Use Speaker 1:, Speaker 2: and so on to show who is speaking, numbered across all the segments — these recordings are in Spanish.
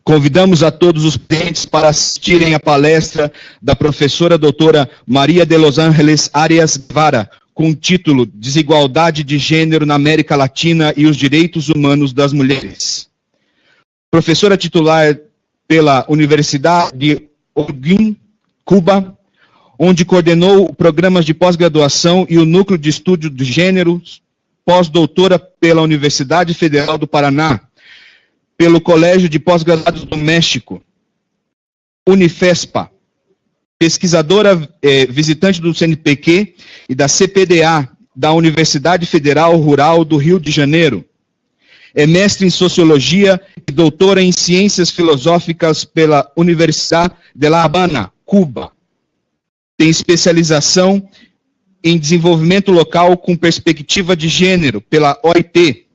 Speaker 1: Convidamos a todos os presentes para assistirem à palestra da professora doutora Maria de Los Ángeles Arias Guevara, com o título Desigualdade de Gênero na América Latina e os Direitos Humanos das Mulheres. Professora titular pela Universidade de Holguín, Cuba, onde coordenou programas de pós-graduação e o Núcleo de Estudo de Gêneros, pós-doutora pela Universidade Federal do Paraná, pelo Colégio de Pós-Graduados do México, Unifespa, pesquisadora visitante do CNPq e da CPDA, da Universidade Federal Rural do Rio de Janeiro. É mestre em Sociologia e doutora em Ciências Filosóficas pela Universidade de La Habana, Cuba. Tem especialização em Desenvolvimento Local com Perspectiva de Gênero pela OIT.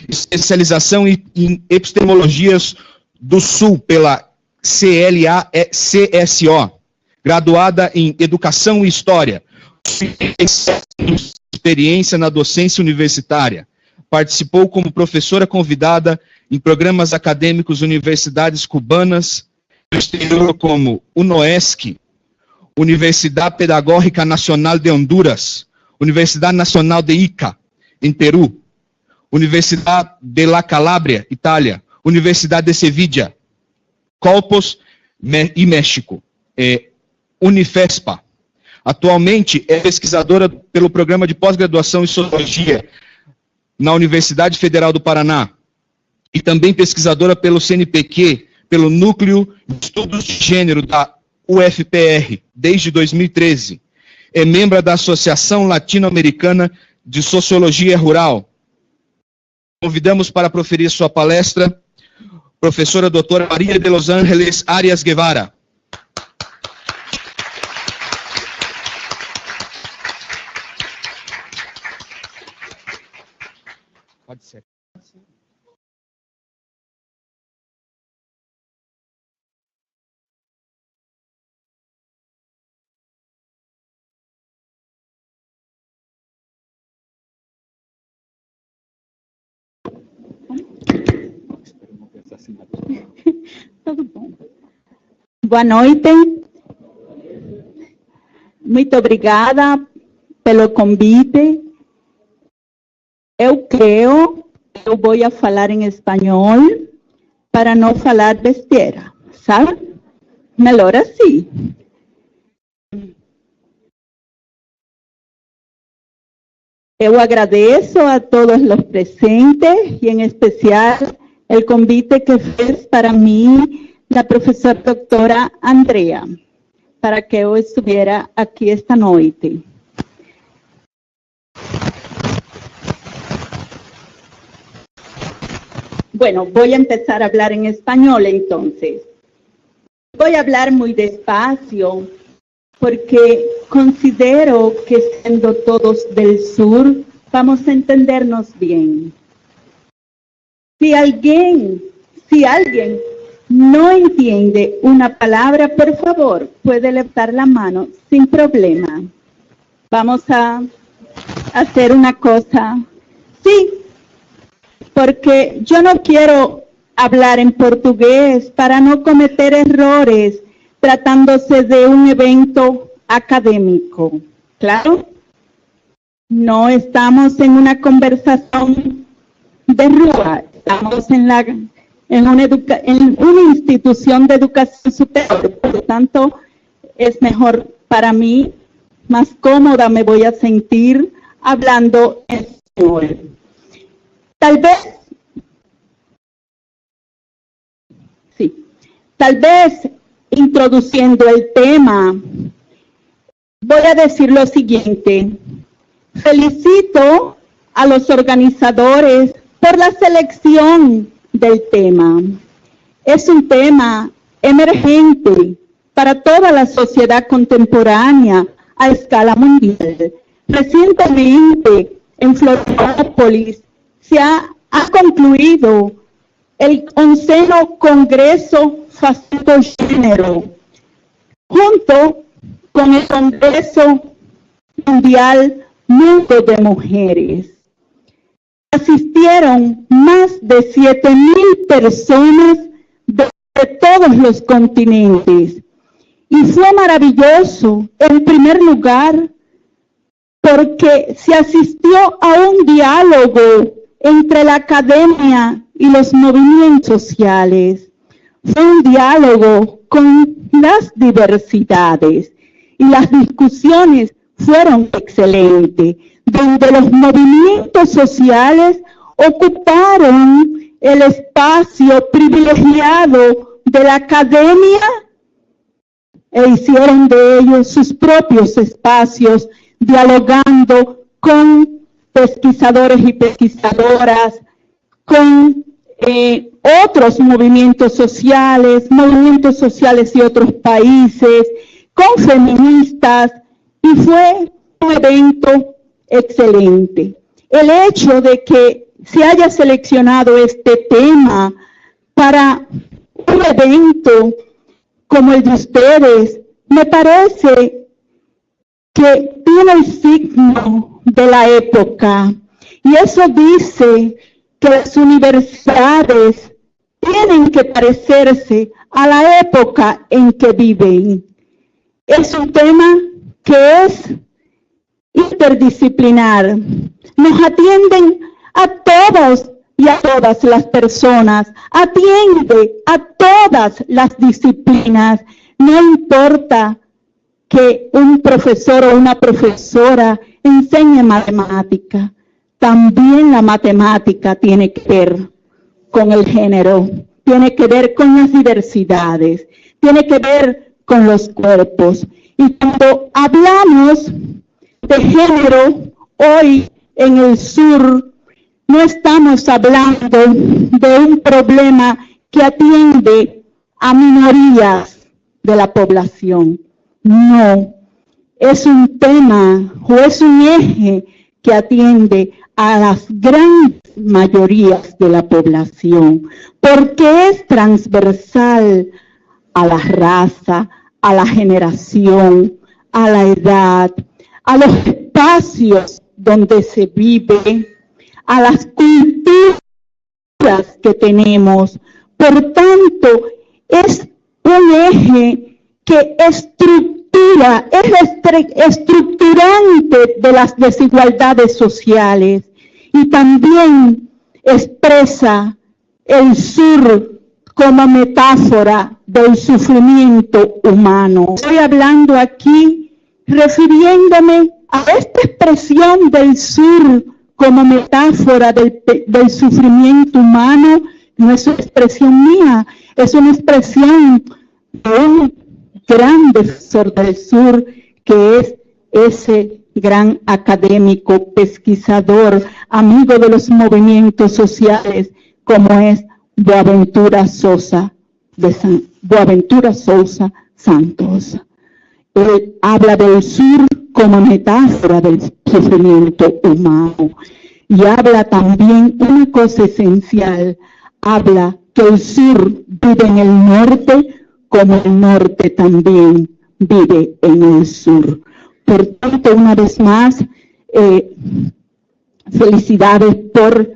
Speaker 1: Especialização em Epistemologias do Sul pela CLA-CSO, graduada em Educação e História, experiência na docência universitária. Participou como professora convidada em programas acadêmicos universidades cubanas, no exterior como UNOESC, Universidade Pedagógica Nacional de Honduras, Universidade Nacional de Ica, em Peru, Universidade de La Calabria, Itália, Universidade de Sevilla, Colpos e México, Unifespa. Atualmente é pesquisadora pelo programa de pós-graduação em Sociologia na Universidade Federal do Paraná e também pesquisadora pelo CNPq, pelo Núcleo de Estudos de Gênero da UFPR, desde 2013. É membro da Associação Latino-Americana de Sociologia Rural. Convidamos para proferir sua palestra professora doutora Maria de Los Ángeles Arias Guevara. Pode ser.
Speaker 2: Tudo bom. Boa noite. Muito obrigada pelo convite. Eu creio que eu vou falar em espanhol para não falar besteira, sabe? Melhor assim. Eu agradeço a todos os presentes e, em especial, o convite que fez para mim a professora doutora Andrea, para que eu estivesse aqui esta noite. Bueno, voy a empezar a hablar en español entonces. Voy a hablar muy despacio porque considero que siendo todos del sur vamos a entendernos bien. Si alguien no entiende una palabra, por favor, puede levantar la mano sin problema. Vamos a hacer una cosa. Sí. Porque yo no quiero hablar en portugués para no cometer errores tratándose de un evento académico. ¿Claro? No estamos en una conversación de rúa, estamos en una institución de educación superior. Por lo tanto, es mejor para mí, más cómoda me voy a sentir hablando en español. Tal vez introduciendo el tema, voy a decir lo siguiente. Felicito a los organizadores por la selección del tema. Es un tema emergente para toda la sociedad contemporánea a escala mundial. Recientemente, en Florianópolis, se ha concluido el 11º Congreso Facento Género, junto con el Congreso Mundial Mundo de Mujeres. Asistieron más de 7,000 personas todos los continentes. Y fue maravilloso, en primer lugar, porque se asistió a un diálogo entre la academia y los movimientos sociales. Fue un diálogo con las diversidades y las discusiones fueron excelentes, donde los movimientos sociales ocuparon el espacio privilegiado de la academia e hicieron de ellos sus propios espacios, dialogando con pesquisadores y pesquisadoras, con otros movimientos sociales de otros países, con feministas, y fue un evento excelente. El hecho de que se haya seleccionado este tema para un evento como el de ustedes, me parece que tiene el signo de la época, y eso dice que las universidades tienen que parecerse a la época en que viven. Es un tema que es interdisciplinar. Nos atienden a todos y a todas las personas, atiende a todas las disciplinas. No importa que un profesor o una profesora enseñe matemática, también la matemática tiene que ver con el género, tiene que ver con las diversidades, tiene que ver con los cuerpos. Y cuando hablamos de género hoy en el sur, no estamos hablando de un problema que atiende a minorías de la población. No, es un tema o es un eje que atiende a las grandes mayorías de la población, porque es transversal a la raza, a la generación, a la edad, a los espacios donde se vive, a las culturas que tenemos. Por tanto, es un eje que estructura, es estructurante de las desigualdades sociales y también expresa el sur como metáfora del sufrimiento humano. Estoy hablando aquí refiriéndome a esta expresión del sur como metáfora del sufrimiento humano. No es una expresión mía, es una expresión de un gran defensor del sur, que es ese gran académico, pesquisador, amigo de los movimientos sociales, como es Boaventura Sousa Santos. Él habla del sur como metáfora del sufrimiento humano y habla también una cosa esencial, habla que el sur vive en el norte como el norte también vive en el sur. Por tanto, una vez más, felicidades por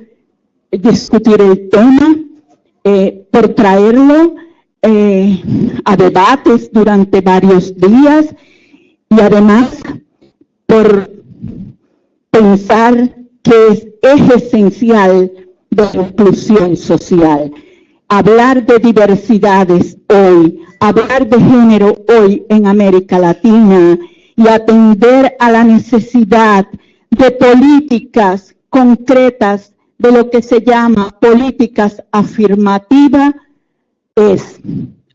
Speaker 2: discutir el tema, por traerlo a debates durante varios días y además por pensar que es esencial de la inclusión social. Hablar de diversidades hoy, hablar de género hoy en América Latina y atender a la necesidad de políticas concretas, de lo que se llama políticas afirmativas, es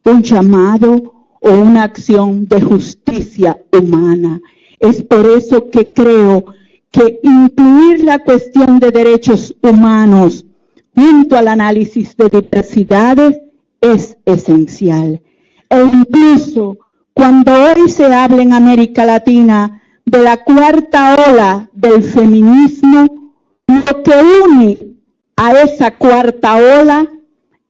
Speaker 2: un llamado o una acción de justicia humana. Es por eso que creo que incluir la cuestión de derechos humanos junto al análisis de diversidades es esencial. E incluso cuando hoy se habla en América Latina de la cuarta ola del feminismo, lo que une a esa cuarta ola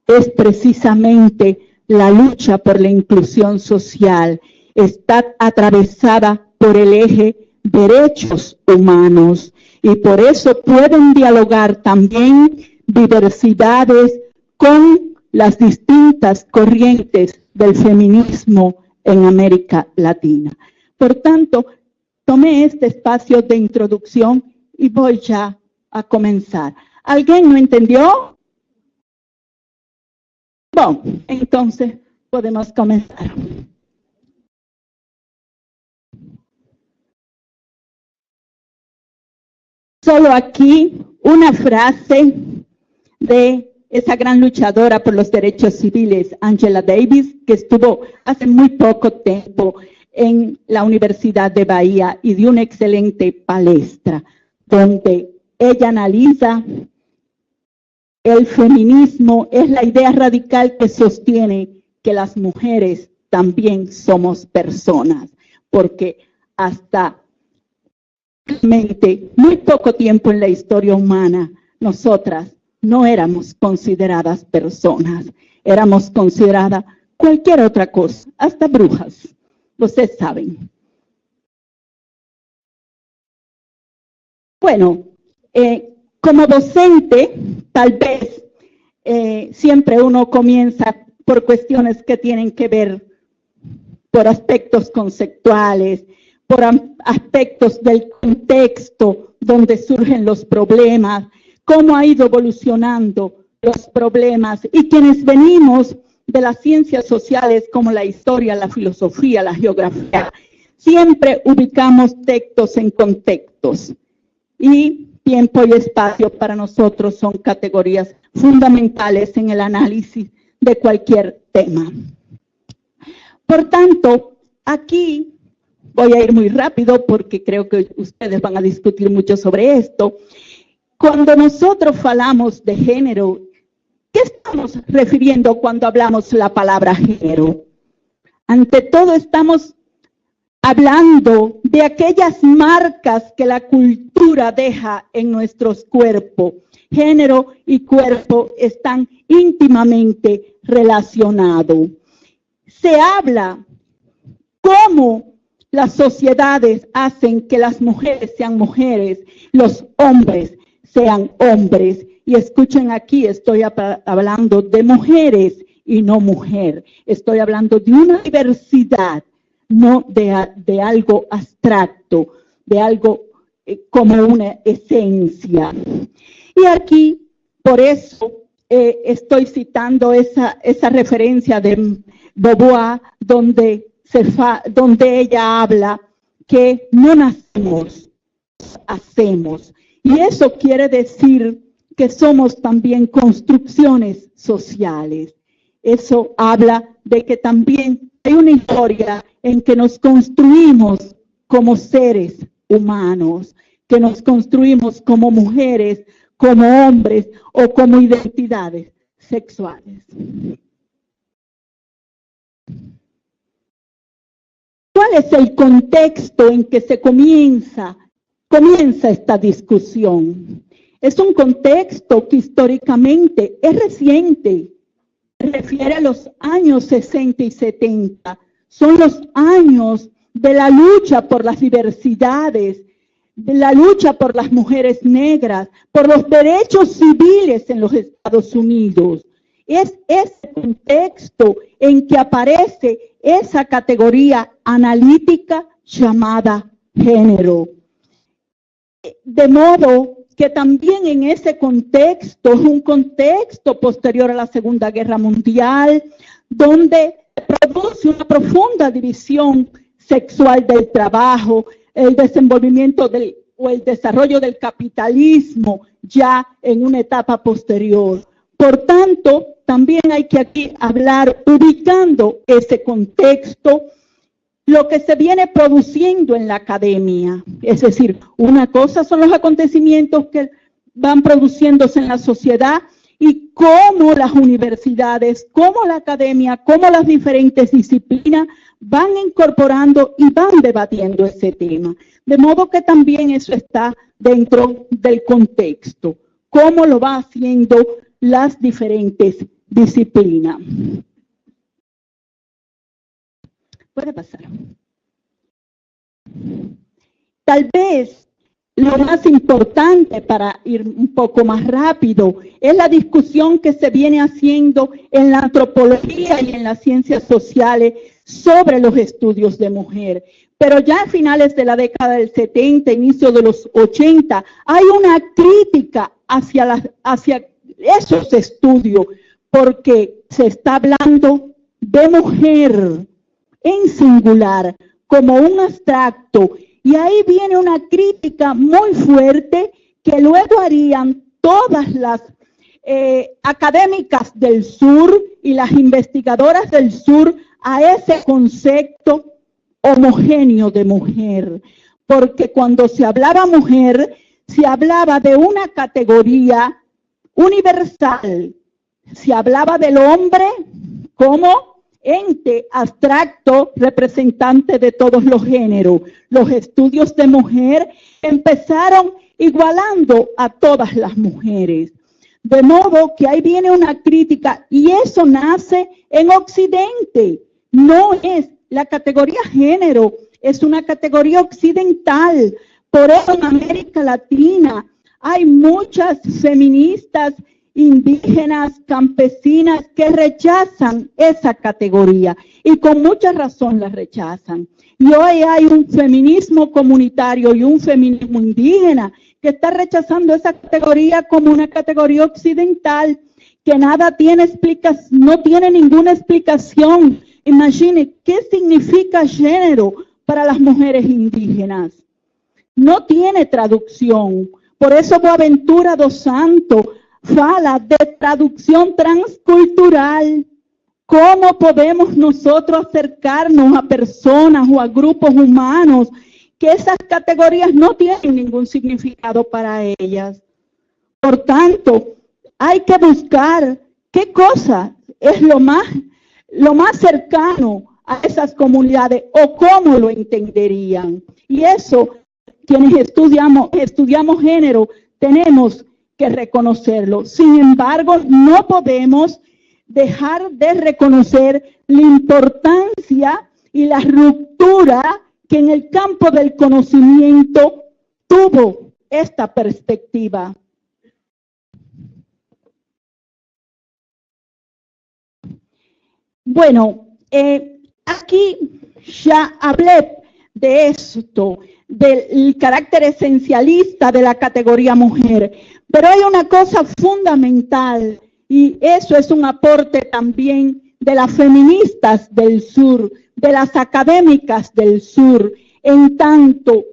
Speaker 2: es precisamente la lucha por la inclusión social. Está atravesada por el eje derechos humanos y por eso pueden dialogar también diversidades con las distintas corrientes del feminismo en América Latina. Por tanto, tomé este espacio de introducción y voy ya a comenzar. ¿Alguien no entendió? Bueno, entonces podemos comenzar. Solo aquí una frase de esa gran luchadora por los derechos civiles, Angela Davis, que estuvo hace muy poco tiempo en la Universidad de Bahía y dio una excelente palestra, donde ella analiza el feminismo, es la idea radical que sostiene que las mujeres también somos personas, porque hasta muy poco tiempo en la historia humana, nosotras no éramos consideradas personas, éramos consideradas cualquier otra cosa, hasta brujas, ustedes saben. Bueno, como docente, tal vez siempre uno comienza por cuestiones que tienen que ver por aspectos conceptuales, por aspectos del contexto donde surgen los problemas, cómo ha ido evolucionando los problemas, y quienes venimos de las ciencias sociales como la historia, la filosofía, la geografía, siempre ubicamos textos en contextos, y tiempo y espacio para nosotros son categorías fundamentales en el análisis de cualquier tema. Por tanto, aquí voy a ir muy rápido porque creo que ustedes van a discutir mucho sobre esto. Cuando nosotros hablamos de género, ¿qué estamos refiriendo cuando hablamos la palabra género? Ante todo estamos hablando de aquellas marcas que la cultura deja en nuestros cuerpos. Género y cuerpo están íntimamente relacionados. Se habla cómo las sociedades hacen que las mujeres sean mujeres, los hombres sean hombres. Y escuchen aquí, estoy hablando de mujeres y no mujer. Estoy hablando de una diversidad, no de algo abstracto, de algo como una esencia. Y aquí, por eso, estoy citando esa referencia de Beauvoir, donde ella habla que no nacemos, hacemos. Y eso quiere decir que somos también construcciones sociales. Eso habla de que también hay una historia en que nos construimos como seres humanos, que nos construimos como mujeres, como hombres o como identidades sexuales. ¿Cuál es el contexto en que se comienza esta discusión? Es un contexto que históricamente es reciente, se refiere a los años 60 y 70, son los años de la lucha por las diversidades, de la lucha por las mujeres negras, por los derechos civiles en los Estados Unidos. Es ese contexto en que aparece esa categoría analítica llamada género. De modo que también en ese contexto, es un contexto posterior a la Segunda Guerra Mundial, donde produce una profunda división sexual del trabajo, el desenvolvimiento o el desarrollo del capitalismo ya en una etapa posterior. Por tanto, también hay que aquí hablar, ubicando ese contexto, lo que se viene produciendo en la academia. Es decir, una cosa son los acontecimientos que van produciéndose en la sociedad y cómo las universidades, cómo la academia, cómo las diferentes disciplinas van incorporando y van debatiendo ese tema. De modo que también eso está dentro del contexto. Cómo lo va haciendo las diferentes disciplinas. Puede pasar. Tal vez lo más importante, para ir un poco más rápido, es la discusión que se viene haciendo en la antropología y en las ciencias sociales sobre los estudios de mujer. Pero ya a finales de la década del 70, inicio de los 80, hay una crítica hacia esos estudios, porque se está hablando de mujer en singular, como un abstracto, y ahí viene una crítica muy fuerte que luego harían todas las académicas del sur y las investigadoras del sur a ese concepto homogéneo de mujer, porque cuando se hablaba mujer, se hablaba de una categoría universal, se hablaba del hombre como ente abstracto representante de todos los géneros. Los estudios de mujer empezaron igualando a todas las mujeres. De modo que ahí viene una crítica, y eso nace en Occidente. No es la categoría género, es una categoría occidental. Por eso en América Latina hay muchas feministas indígenas, campesinas, que rechazan esa categoría, y con mucha razón la rechazan. Y hoy hay un feminismo comunitario y un feminismo indígena que está rechazando esa categoría como una categoría occidental, que nada tiene explicación, no tiene ninguna explicación. Imagine, ¿qué significa género para las mujeres indígenas? No tiene traducción. Por eso Boaventura dos Santos fala de traducción transcultural. ¿Cómo podemos nosotros acercarnos a personas o a grupos humanos que esas categorías no tienen ningún significado para ellas? Por tanto, hay que buscar qué cosa es lo más cercano a esas comunidades, o cómo lo entenderían. Y eso, quienes estudiamos género, tenemos que reconocerlo. Sin embargo, no podemos dejar de reconocer la importancia y la ruptura que en el campo del conocimiento tuvo esta perspectiva. Bueno, aquí ya hablé de esto, del carácter esencialista de la categoría mujer, pero hay una cosa fundamental, y eso es un aporte también de las feministas del sur, de las académicas del sur, en tanto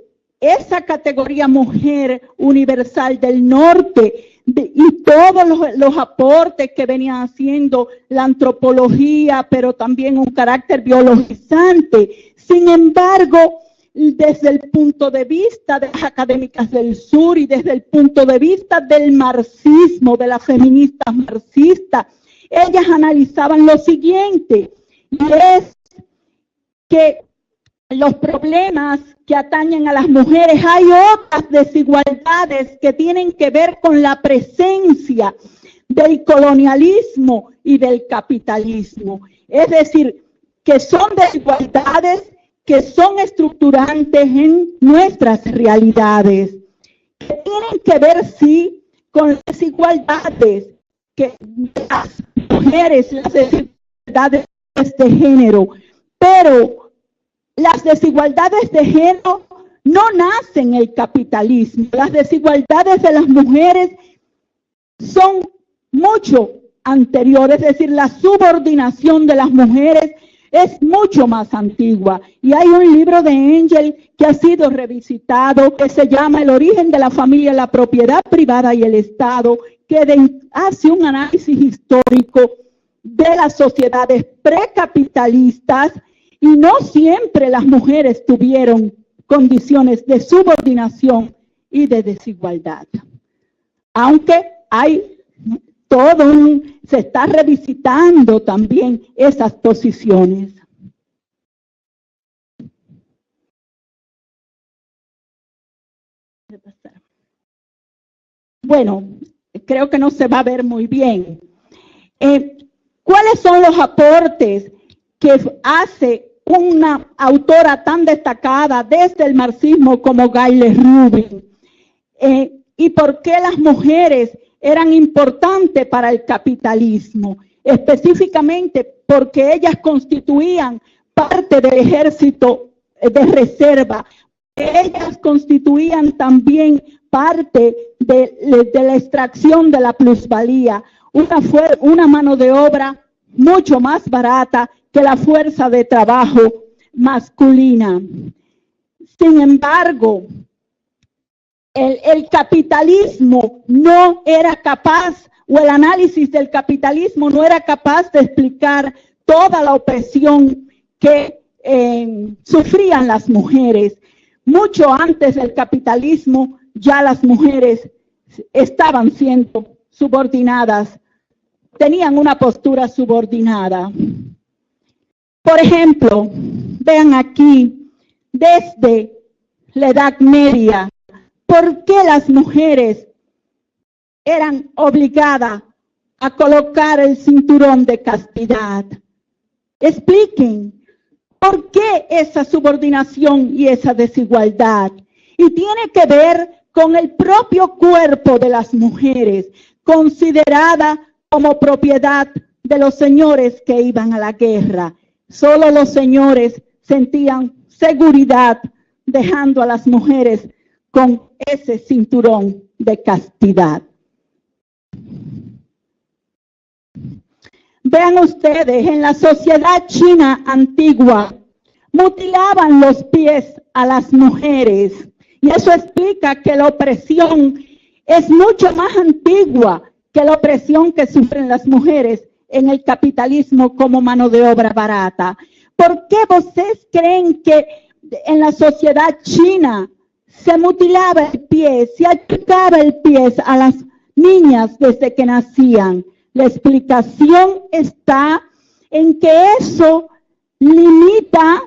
Speaker 2: esa categoría mujer universal del norte y todos los aportes que venía haciendo la antropología, pero también un carácter biologizante. Sin embargo, desde el punto de vista de las académicas del sur y desde el punto de vista del marxismo, de las feministas marxistas, ellas analizaban lo siguiente, y es que los problemas que atañen a las mujeres, hay otras desigualdades que tienen que ver con la presencia del colonialismo y del capitalismo. Es decir, que son desigualdades que son estructurantes en nuestras realidades, que tienen que ver, sí, con las desigualdades que las mujeres, las desigualdades de género, pero las desigualdades de género no nacen en el capitalismo. Las desigualdades de las mujeres son mucho anteriores, es decir, la subordinación de las mujeres es mucho más antigua. Y hay un libro de Engel que ha sido revisitado, que se llama El origen de la familia, la propiedad privada y el Estado, que hace un análisis histórico de las sociedades precapitalistas, y no siempre las mujeres tuvieron condiciones de subordinación y de desigualdad. Aunque hay se está revisitando también esas posiciones. Bueno, creo que no se va a ver muy bien. ¿Cuáles son los aportes que hace una autora tan destacada desde el marxismo como Gayle Rubin? y por qué las mujeres eran importantes para el capitalismo, específicamente porque ellas constituían parte del ejército de reserva. Ellas constituían también parte de la extracción de la plusvalía, una mano de obra mucho más barata que la fuerza de trabajo masculina. Sin embargo, el capitalismo no era capaz, o el análisis del capitalismo no era capaz de explicar toda la opresión que sufrían las mujeres. Mucho antes del capitalismo, ya las mujeres estaban siendo subordinadas, tenían una postura subordinada. Por ejemplo, vean aquí, desde la Edad Media, ¿por qué las mujeres eran obligadas a colocar el cinturón de castidad? Expliquen, ¿por qué esa subordinación y esa desigualdad? Y tiene que ver con el propio cuerpo de las mujeres, considerada como propiedad de los señores que iban a la guerra. Solo los señores sentían seguridad dejando a las mujeres con ese cinturón de castidad. Vean ustedes, en la sociedad china antigua, mutilaban los pies a las mujeres. Y eso explica que la opresión es mucho más antigua que la opresión que sufren las mujeres en el capitalismo como mano de obra barata. ¿Por qué ustedes creen que en la sociedad china se mutilaba el pie, se achicaba el pie a las niñas desde que nacían? La explicación está en que eso limita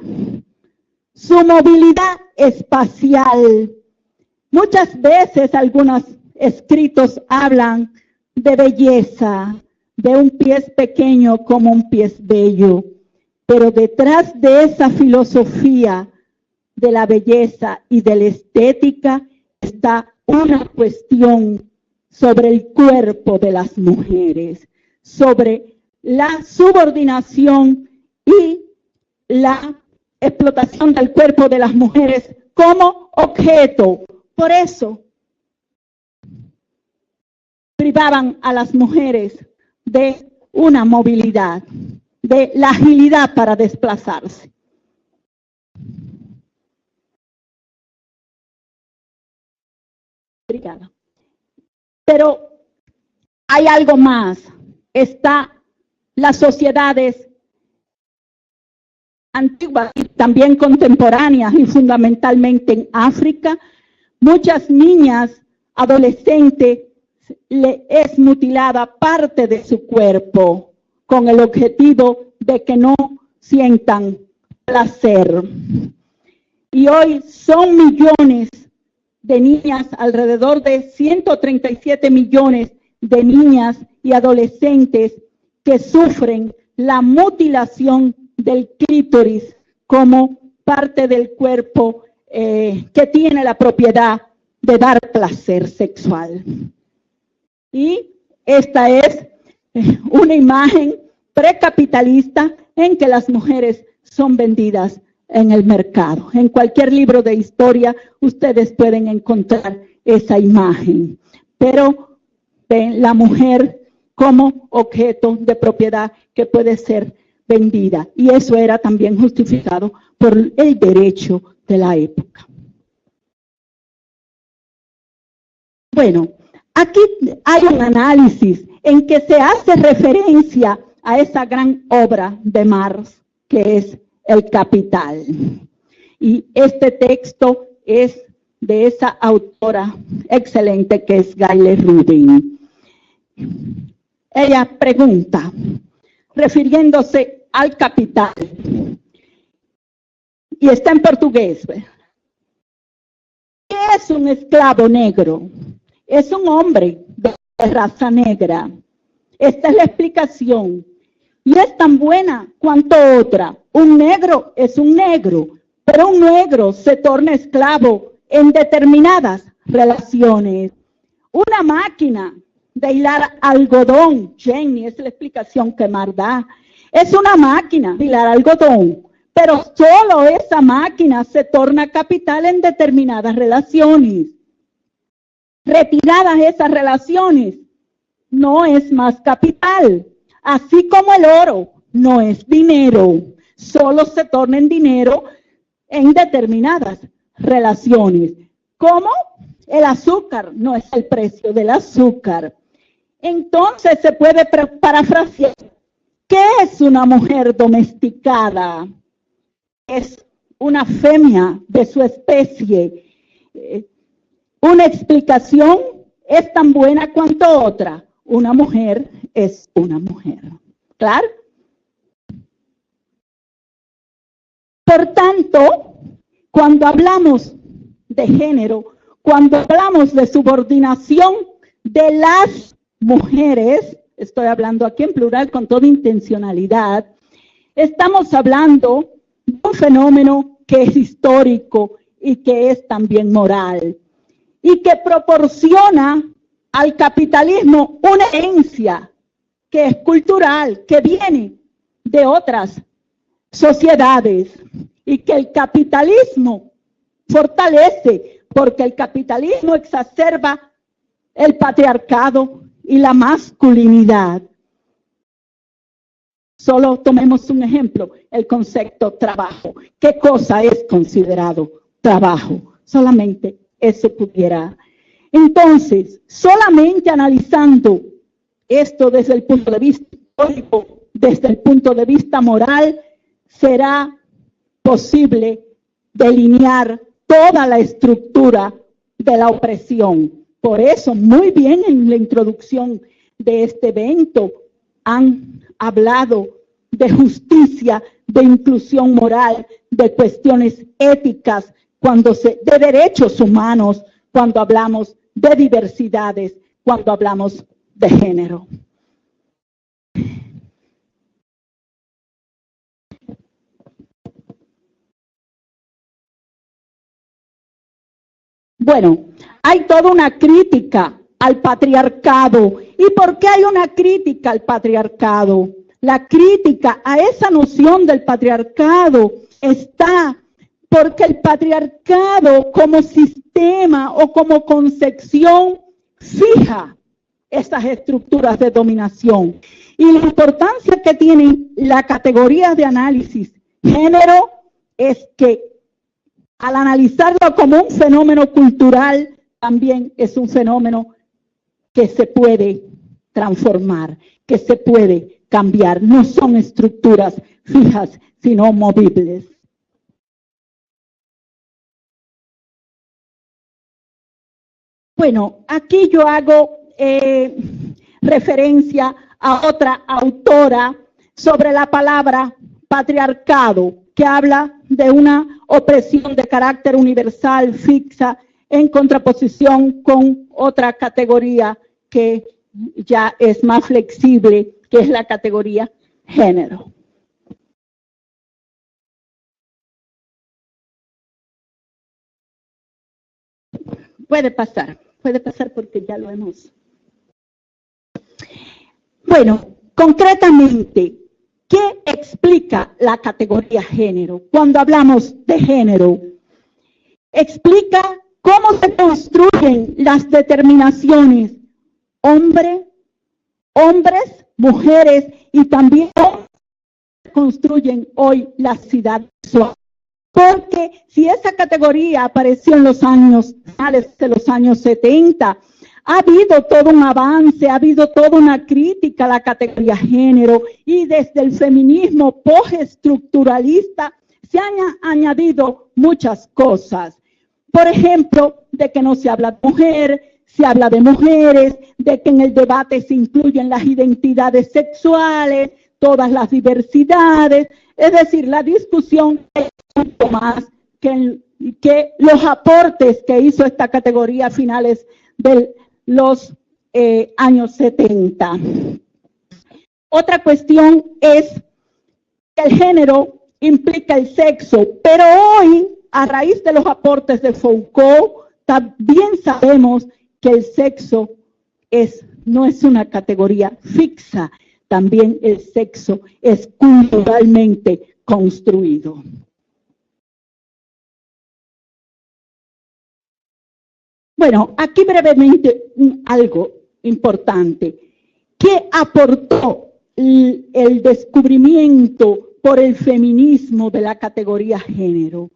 Speaker 2: su movilidad espacial. Muchas veces algunos escritos hablan de belleza, de un pie pequeño como un pie bello, pero detrás de esa filosofía de la belleza y de la estética está una cuestión sobre el cuerpo de las mujeres, sobre la subordinación y la explotación del cuerpo de las mujeres como objeto. Por eso privaban a las mujeres de una movilidad, de la agilidad para desplazarse. Obrigada. Pero hay algo más. Está las sociedades antiguas y también contemporáneas y fundamentalmente en África. Muchas niñas, adolescentes, le es mutilada parte de su cuerpo con el objetivo de que no sientan placer. Y hoy son millones de niñas, alrededor de 137 millones de niñas y adolescentes que sufren la mutilación del clítoris como parte del cuerpo que tiene la propiedad de dar placer sexual. Y esta es una imagen precapitalista en que las mujeres son vendidas en el mercado. En cualquier libro de historia ustedes pueden encontrar esa imagen, pero ven la mujer como objeto de propiedad que puede ser vendida, y eso era también justificado por el derecho de la época. Bueno, aquí hay un análisis en que se hace referencia a esa gran obra de Marx, que es El Capital. Y este texto es de esa autora excelente que es Gayle Rubin. Ella pregunta, refiriéndose al capital, y está en portugués. ¿Qué es un esclavo negro? Es un hombre de raza negra. Esta es la explicación. Y es tan buena cuanto otra. Un negro es un negro, pero un negro se torna esclavo en determinadas relaciones. Una máquina de hilar algodón, Jenny, es la explicación que Mar da. Es una máquina de hilar algodón, pero solo esa máquina se torna capital en determinadas relaciones. Retiradas esas relaciones, no es más capital. Así como el oro no es dinero, solo se torna en dinero en determinadas relaciones. ¿Cómo? El azúcar no es el precio del azúcar. Entonces se puede parafrasear. ¿Qué es una mujer domesticada? Es una femia de su especie. Una explicación es tan buena cuanto otra. Una mujer es una mujer. ¿Claro? Por tanto, cuando hablamos de género, cuando hablamos de subordinación de las mujeres, estoy hablando aquí en plural con toda intencionalidad, estamos hablando de un fenómeno que es histórico y que es también moral, y que proporciona al capitalismo una herencia que es cultural, que viene de otras sociedades, y que el capitalismo fortalece, porque el capitalismo exacerba el patriarcado y la masculinidad. Solo tomemos un ejemplo, el concepto trabajo. ¿Qué cosa es considerado trabajo? Solamente eso pudiera. Entonces, solamente analizando esto desde el punto de vista histórico, desde el punto de vista moral, será posible delinear toda la estructura de la opresión. Por eso, muy bien en la introducción de este evento, han hablado de justicia, de inclusión moral, de cuestiones éticas, de derechos humanos, cuando hablamos de diversidades, cuando hablamos de género. Bueno, hay toda una crítica al patriarcado. ¿Y por qué hay una crítica al patriarcado? La crítica a esa noción del patriarcado está porque el patriarcado como sistema o como concepción fija esas estructuras de dominación. Y la importancia que tiene la categoría de análisis género es que al analizarlo como un fenómeno cultural, también es un fenómeno que se puede transformar, que se puede cambiar. No son estructuras fijas, sino movibles. Bueno, aquí yo hago referencia a otra autora sobre la palabra patriarcado, que habla de una opresión de carácter universal, fixa, en contraposición con otra categoría que ya es más flexible, que es la categoría género. Puede pasar porque ya lo hemos. Bueno, concretamente, ¿qué explica la categoría género? Cuando hablamos de género, explica cómo se construyen las determinaciones hombres, mujeres y también construyen hoy la ciudad visual. Porque si esa categoría apareció en los años, finales de los años 70, ha habido todo un avance, ha habido toda una crítica a la categoría género, y desde el feminismo postestructuralista se han añadido muchas cosas. Por ejemplo, de que no se habla de mujer, se habla de mujeres, de que en el debate se incluyen las identidades sexuales, todas las diversidades, es decir, la discusión es mucho más que los aportes que hizo esta categoría a finales de los años 70. Otra cuestión es que el género implica el sexo, pero hoy, a raíz de los aportes de Foucault, También sabemos que el sexo no es una categoría fixa, también el sexo es culturalmente construido. Bueno, aquí brevemente algo importante. ¿Qué aportó el descubrimiento por el feminismo de la categoría género?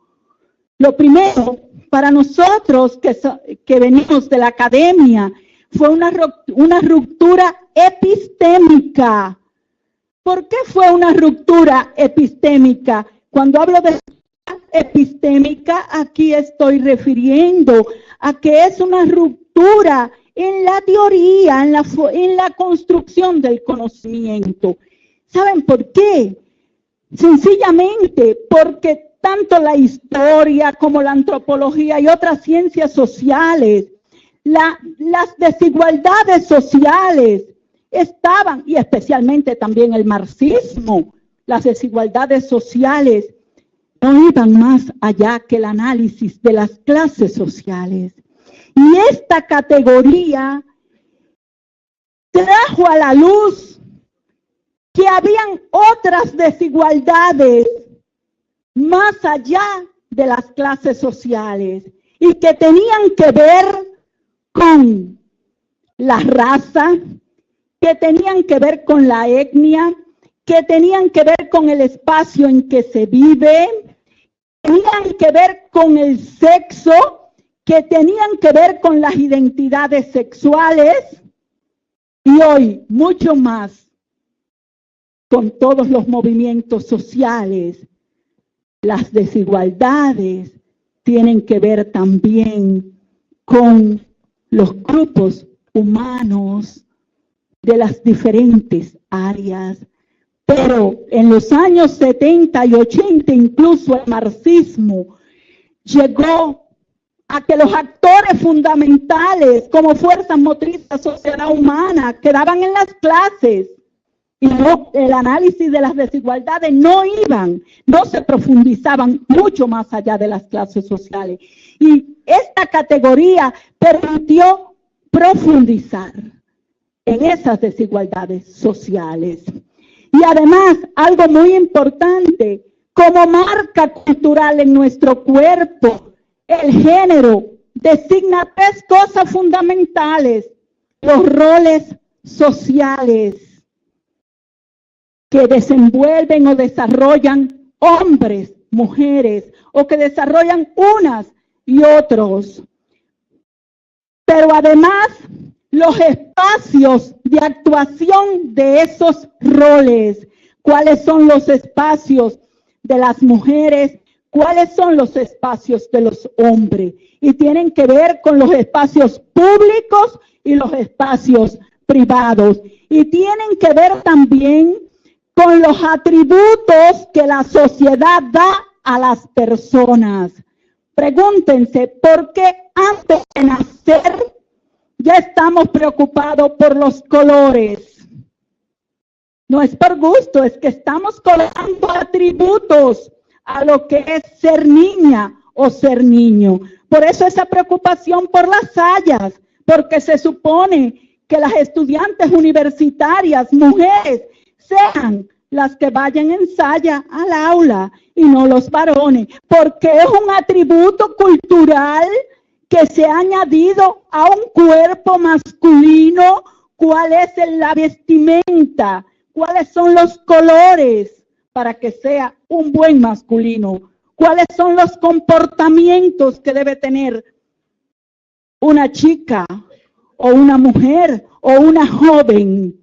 Speaker 2: Lo primero, para nosotros que venimos de la academia, fue una ruptura epistémica. ¿Por qué fue una ruptura epistémica? Cuando hablo de epistémica, aquí estoy refiriendo a que es una ruptura en la teoría, en la construcción del conocimiento. ¿Saben por qué? Sencillamente porque tanto la historia como la antropología y otras ciencias sociales, las desigualdades sociales estaban, y especialmente también el marxismo, las desigualdades sociales no iban más allá que el análisis de las clases sociales. Y esta categoría trajo a la luz que habían otras desigualdades más allá de las clases sociales y que tenían que ver con la raza, que tenían que ver con la etnia, que tenían que ver con el espacio en que se vive, tenían que ver con el sexo, que tenían que ver con las identidades sexuales y hoy mucho más con todos los movimientos sociales. Las desigualdades tienen que ver también con los grupos humanos de las diferentes áreas. Pero en los años 70 y 80 incluso el marxismo llegó a que los actores fundamentales como fuerzas motrices de la sociedad humana quedaban en las clases y el análisis de las desigualdades no se profundizaban mucho más allá de las clases sociales. Y esta categoría permitió profundizar en esas desigualdades sociales. Y además, algo muy importante, como marca cultural en nuestro cuerpo, el género designa tres cosas fundamentales: los roles sociales que desenvuelven o desarrollan hombres, mujeres, o que desarrollan unas y otros. Pero además, los espacios de actuación de esos roles. ¿Cuáles son los espacios de las mujeres? ¿Cuáles son los espacios de los hombres? Y tienen que ver con los espacios públicos y los espacios privados. Y tienen que ver también con los atributos que la sociedad da a las personas. Pregúntense, ¿por qué antes de nacer ya estamos preocupados por los colores? No es por gusto, es que estamos colocando atributos a lo que es ser niña o ser niño. Por eso esa preocupación por las sayas, porque se supone que las estudiantes universitarias, mujeres, sean las que vayan en saya al aula y no los varones, porque es un atributo cultural que se ha añadido a un cuerpo masculino. ¿Cuál es la vestimenta? ¿Cuáles son los colores para que sea un buen masculino? ¿Cuáles son los comportamientos que debe tener una chica o una mujer o una joven?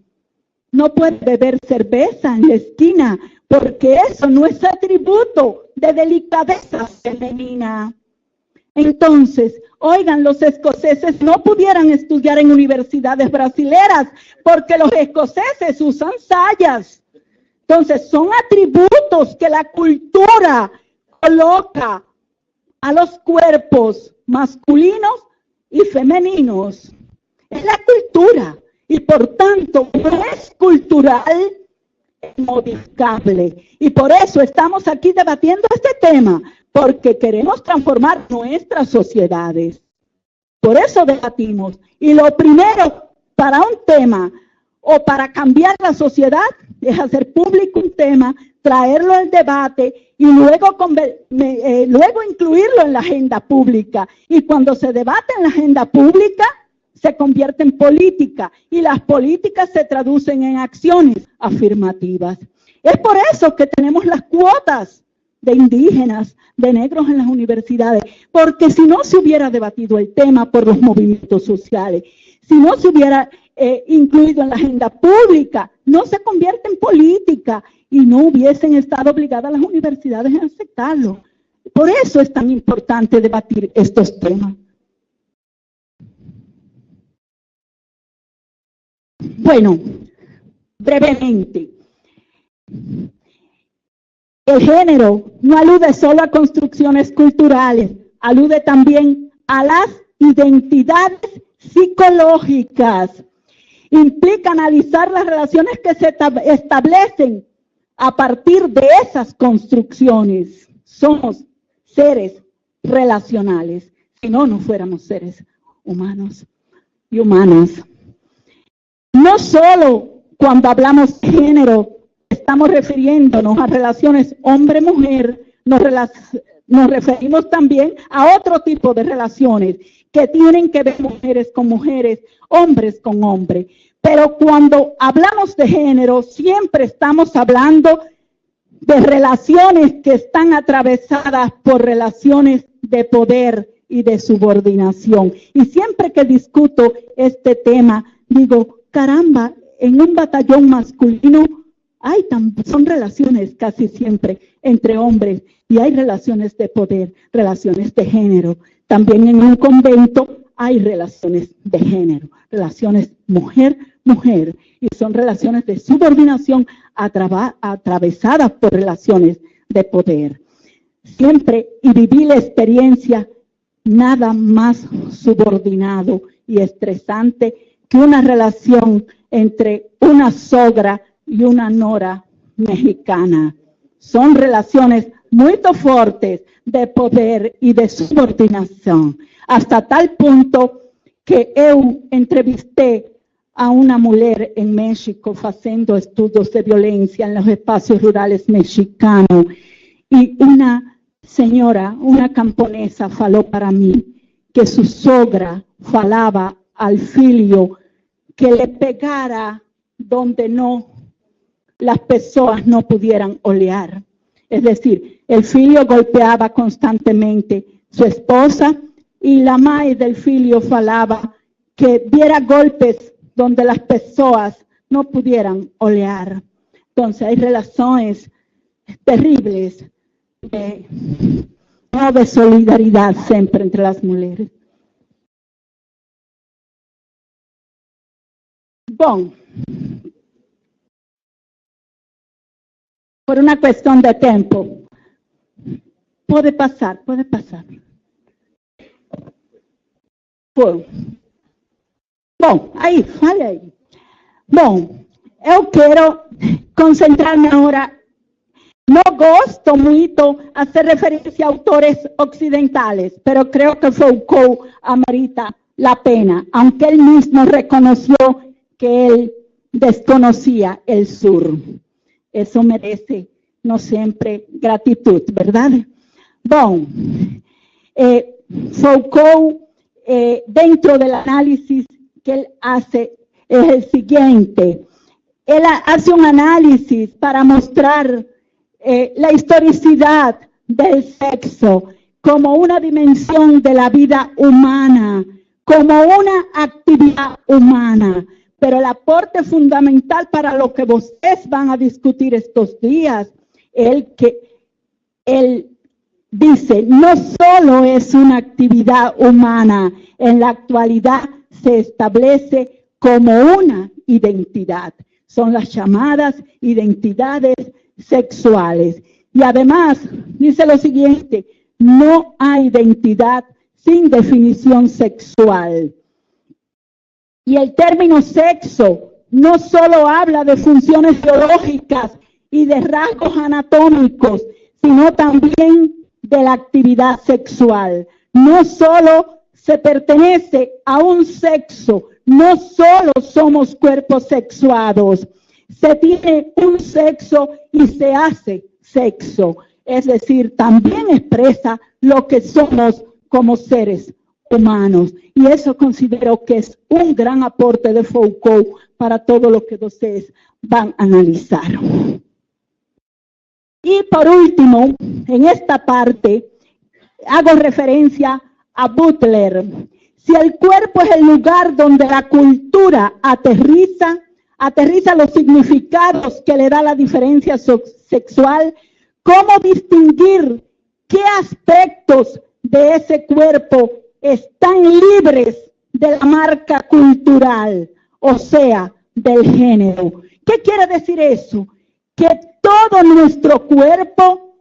Speaker 2: No puede beber cerveza en la esquina porque eso no es atributo de delicadeza femenina. Entonces, oigan, los escoceses no pudieran estudiar en universidades brasileras porque los escoceses usan sayas. Entonces, son atributos que la cultura coloca a los cuerpos masculinos y femeninos. Es la cultura y por tanto no es cultural, es modificable. Y por eso estamos aquí debatiendo este tema, porque queremos transformar nuestras sociedades. Por eso debatimos. Y lo primero para un tema o para cambiar la sociedad es hacer público un tema, traerlo al debate y luego incluirlo en la agenda pública. Y cuando se debate en la agenda pública, se convierte en política y las políticas se traducen en acciones afirmativas. Es por eso que tenemos las cuotas de indígenas, de negros en las universidades, porque si no se hubiera debatido el tema por los movimientos sociales, si no se hubiera incluido en la agenda pública, no se convierte en política y no hubiesen estado obligadas las universidades a aceptarlo. Por eso es tan importante debatir estos temas. Bueno, brevemente, el género no alude solo a construcciones culturales, alude también a las identidades psicológicas. Implica analizar las relaciones que se establecen a partir de esas construcciones. Somos seres relacionales, si no, no fuéramos seres humanos y humanas. No solo cuando hablamos de género estamos refiriéndonos a relaciones hombre-mujer, nos referimos también a otro tipo de relaciones que tienen que ver mujeres con mujeres, hombres con hombres. Pero cuando hablamos de género, siempre estamos hablando de relaciones que están atravesadas por relaciones de poder y de subordinación. Y siempre que discuto este tema, digo, caramba, en un batallón masculino son relaciones casi siempre entre hombres y hay relaciones de poder, relaciones de género. También en un convento hay relaciones de género, relaciones mujer-mujer, y son relaciones de subordinación atravesadas por relaciones de poder. Siempre, y viví la experiencia, nada más subordinado y estresante que una relación entre una sogra y una nora mexicana. Son relaciones muy fuertes de poder y de subordinación, hasta tal punto que eu entrevisté a una mujer en México haciendo estudios de violencia en los espacios rurales mexicanos, y una señora, una camponesa, faló para mí que su sogra falaba al filho que le pegara donde las personas no pudieran olear. Es decir, el filho golpeaba constantemente a su esposa y la madre del filho falaba que diera golpes donde las personas no pudieran olear. Entonces hay relaciones terribles no de solidaridad siempre entre las mujeres. Bueno, por una cuestión de tiempo, puede pasar. Bom, fale aí. Bom, eu quero concentrar-me agora. No gosto muito hacer referencia a autores occidentales, pero creo que Foucault amerita la pena, aunque él mismo reconoció que él desconocía el sur. Eso merece no siempre gratitud, ¿verdad? Bom, Foucault, dentro del análisis que él hace, es el siguiente. Él hace un análisis para mostrar la historicidad del sexo como una dimensión de la vida humana, como una actividad humana. Pero el aporte fundamental para lo que ustedes van a discutir estos días, él dice, no solo es una actividad humana, en la actualidad se establece como una identidad. Son las llamadas identidades sexuales. Y además, dice lo siguiente, no hay identidad sin definición sexual. Y el término sexo no solo habla de funciones biológicas y de rasgos anatómicos, sino también de la actividad sexual. No solo se pertenece a un sexo. No solo somos cuerpos sexuados, se tiene un sexo y se hace sexo. Es decir, también expresa lo que somos como seres humanos. Y eso considero que es un gran aporte de Foucault para todo lo que ustedes van a analizar. Y por último, en esta parte, hago referencia a Butler. Si el cuerpo es el lugar donde la cultura aterriza los significados que le da la diferencia sexual, ¿cómo distinguir qué aspectos de ese cuerpo están libres de la marca cultural, o sea, del género? ¿Qué quiere decir eso? Que todo nuestro cuerpo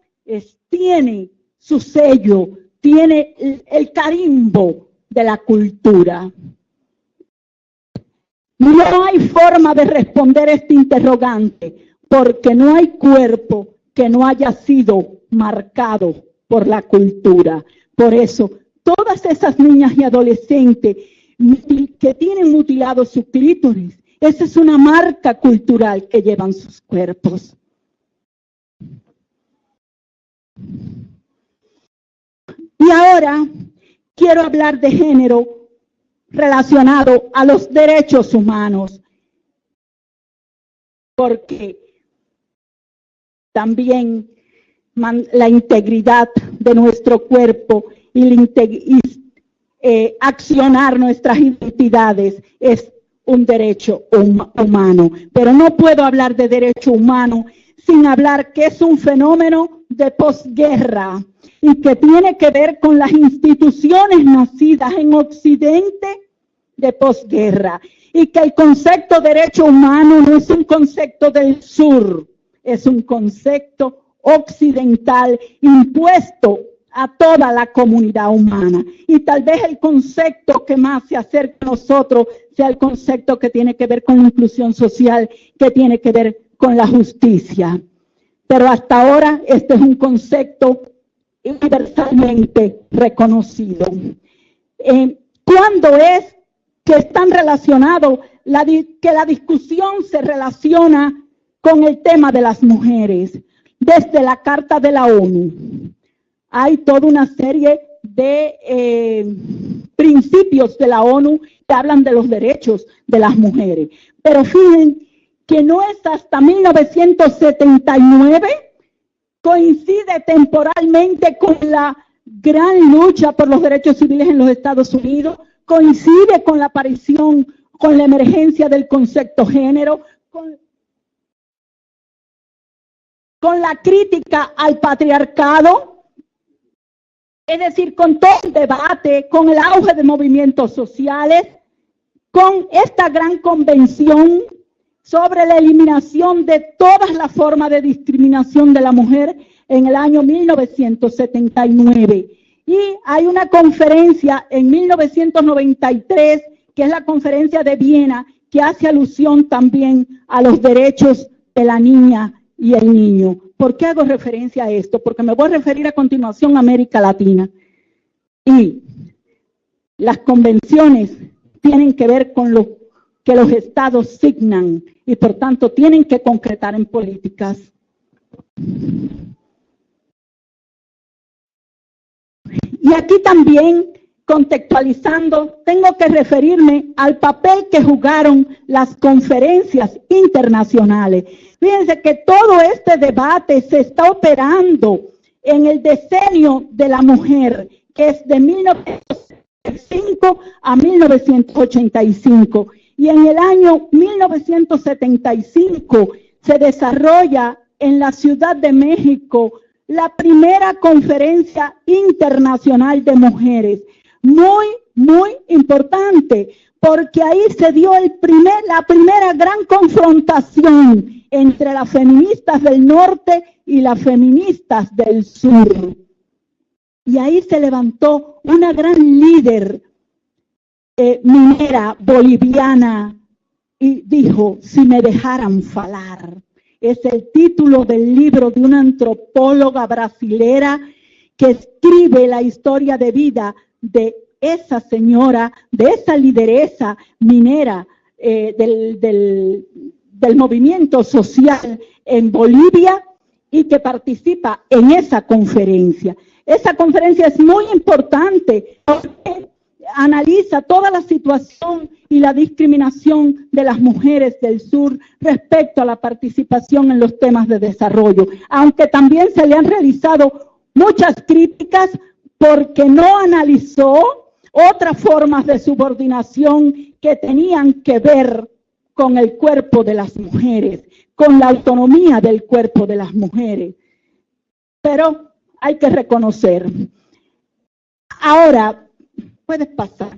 Speaker 2: tiene su sello, tiene el carimbo de la cultura. No hay forma de responder este interrogante, porque no hay cuerpo que no haya sido marcado por la cultura. Por eso, todas esas niñas y adolescentes que tienen mutilado su clítoris, esa es una marca cultural que llevan sus cuerpos. Y ahora quiero hablar de género relacionado a los derechos humanos, porque también la integridad de nuestro cuerpo y accionar nuestras identidades es un derecho humano. Pero no puedo hablar de derecho humano sin hablar que es un fenómeno de posguerra y que tiene que ver con las instituciones nacidas en Occidente de posguerra, y que el concepto de derecho humano no es un concepto del sur, es un concepto occidental impuesto a toda la comunidad humana. Y tal vez el concepto que más se acerca a nosotros sea el concepto que tiene que ver con la inclusión social, que tiene que ver con la justicia. Pero hasta ahora este es un concepto universalmente reconocido. ¿Cuándo es que están relacionados, que la discusión se relaciona con el tema de las mujeres? Desde la Carta de la ONU. Hay toda una serie de principios de la ONU que hablan de los derechos de las mujeres. Pero fíjense que no es hasta 1979, coincide temporalmente con la gran lucha por los derechos civiles en los Estados Unidos, coincide con la aparición, con la emergencia del concepto género, con la crítica al patriarcado, es decir, con todo el debate, con el auge de movimientos sociales, con esta gran convención sobre la eliminación de todas las formas de discriminación de la mujer en el año 1979. Y hay una conferencia en 1993, que es la conferencia de Viena, que hace alusión también a los derechos de la niña y el niño. ¿Por qué hago referencia a esto? Porque me voy a referir a continuación a América Latina. Y las convenciones tienen que ver con lo que los estados signan y por tanto tienen que concretar en políticas. Y aquí también, contextualizando, tengo que referirme al papel que jugaron las conferencias internacionales. Fíjense que todo este debate se está operando en el decenio de la mujer, que es de 1975 a 1985. Y en el año 1975 se desarrolla en la Ciudad de México la primera conferencia internacional de mujeres. Muy, muy importante, porque ahí se dio la primera gran confrontación entre las feministas del norte y las feministas del sur. Y ahí se levantó una gran líder minera boliviana y dijo: si me dejaran falar. Es el título del libro de una antropóloga brasilera que escribe la historia de vida de esa señora, de esa lideresa minera del movimiento social en Bolivia y que participa en esa conferencia. Esa conferencia es muy importante porque analiza toda la situación y la discriminación de las mujeres del sur respecto a la participación en los temas de desarrollo, aunque también se le han realizado muchas críticas porque no analizó otras formas de subordinación que tenían que ver con el cuerpo de las mujeres, con la autonomía del cuerpo de las mujeres. Pero hay que reconocer. Ahora, puedes pasar.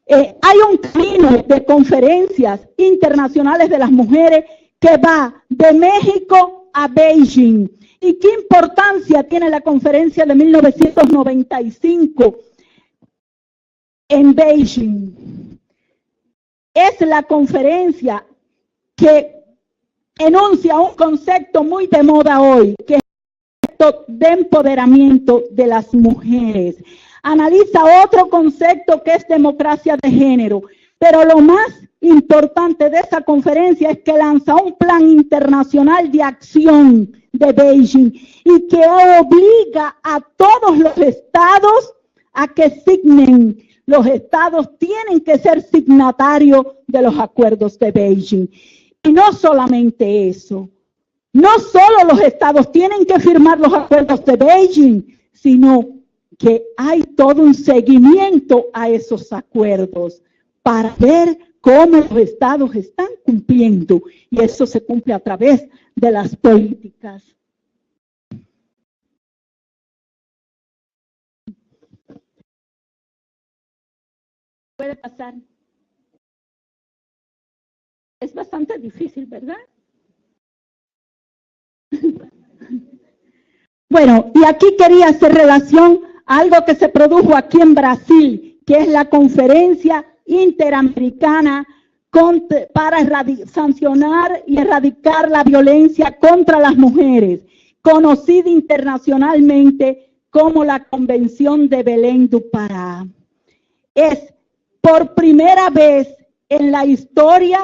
Speaker 2: Hay un camino de conferencias internacionales de las mujeres que va de México a Beijing. ¿Y qué importancia tiene la conferencia de 1995 en Beijing? Es la conferencia que enuncia un concepto muy de moda hoy, que es el concepto de empoderamiento de las mujeres. Analiza otro concepto que es democracia de género, pero lo más importante de esa conferencia es que lanza un plan internacional de acción de Beijing y que obliga a todos los estados a que signen. Los estados tienen que ser signatarios de los acuerdos de Beijing. Y no solamente eso, no solo los estados tienen que firmar los acuerdos de Beijing, sino que hay todo un seguimiento a esos acuerdos para ver cómo los estados están cumpliendo, y eso se cumple a través de las políticas. Puede pasar. Es bastante difícil, ¿verdad? Bueno, y aquí quería hacer relación a algo que se produjo aquí en Brasil, que es la Conferencia Interamericana para sancionar y erradicar la violencia contra las mujeres, conocida internacionalmente como la Convención de Belém do Pará. Es por primera vez en la historia,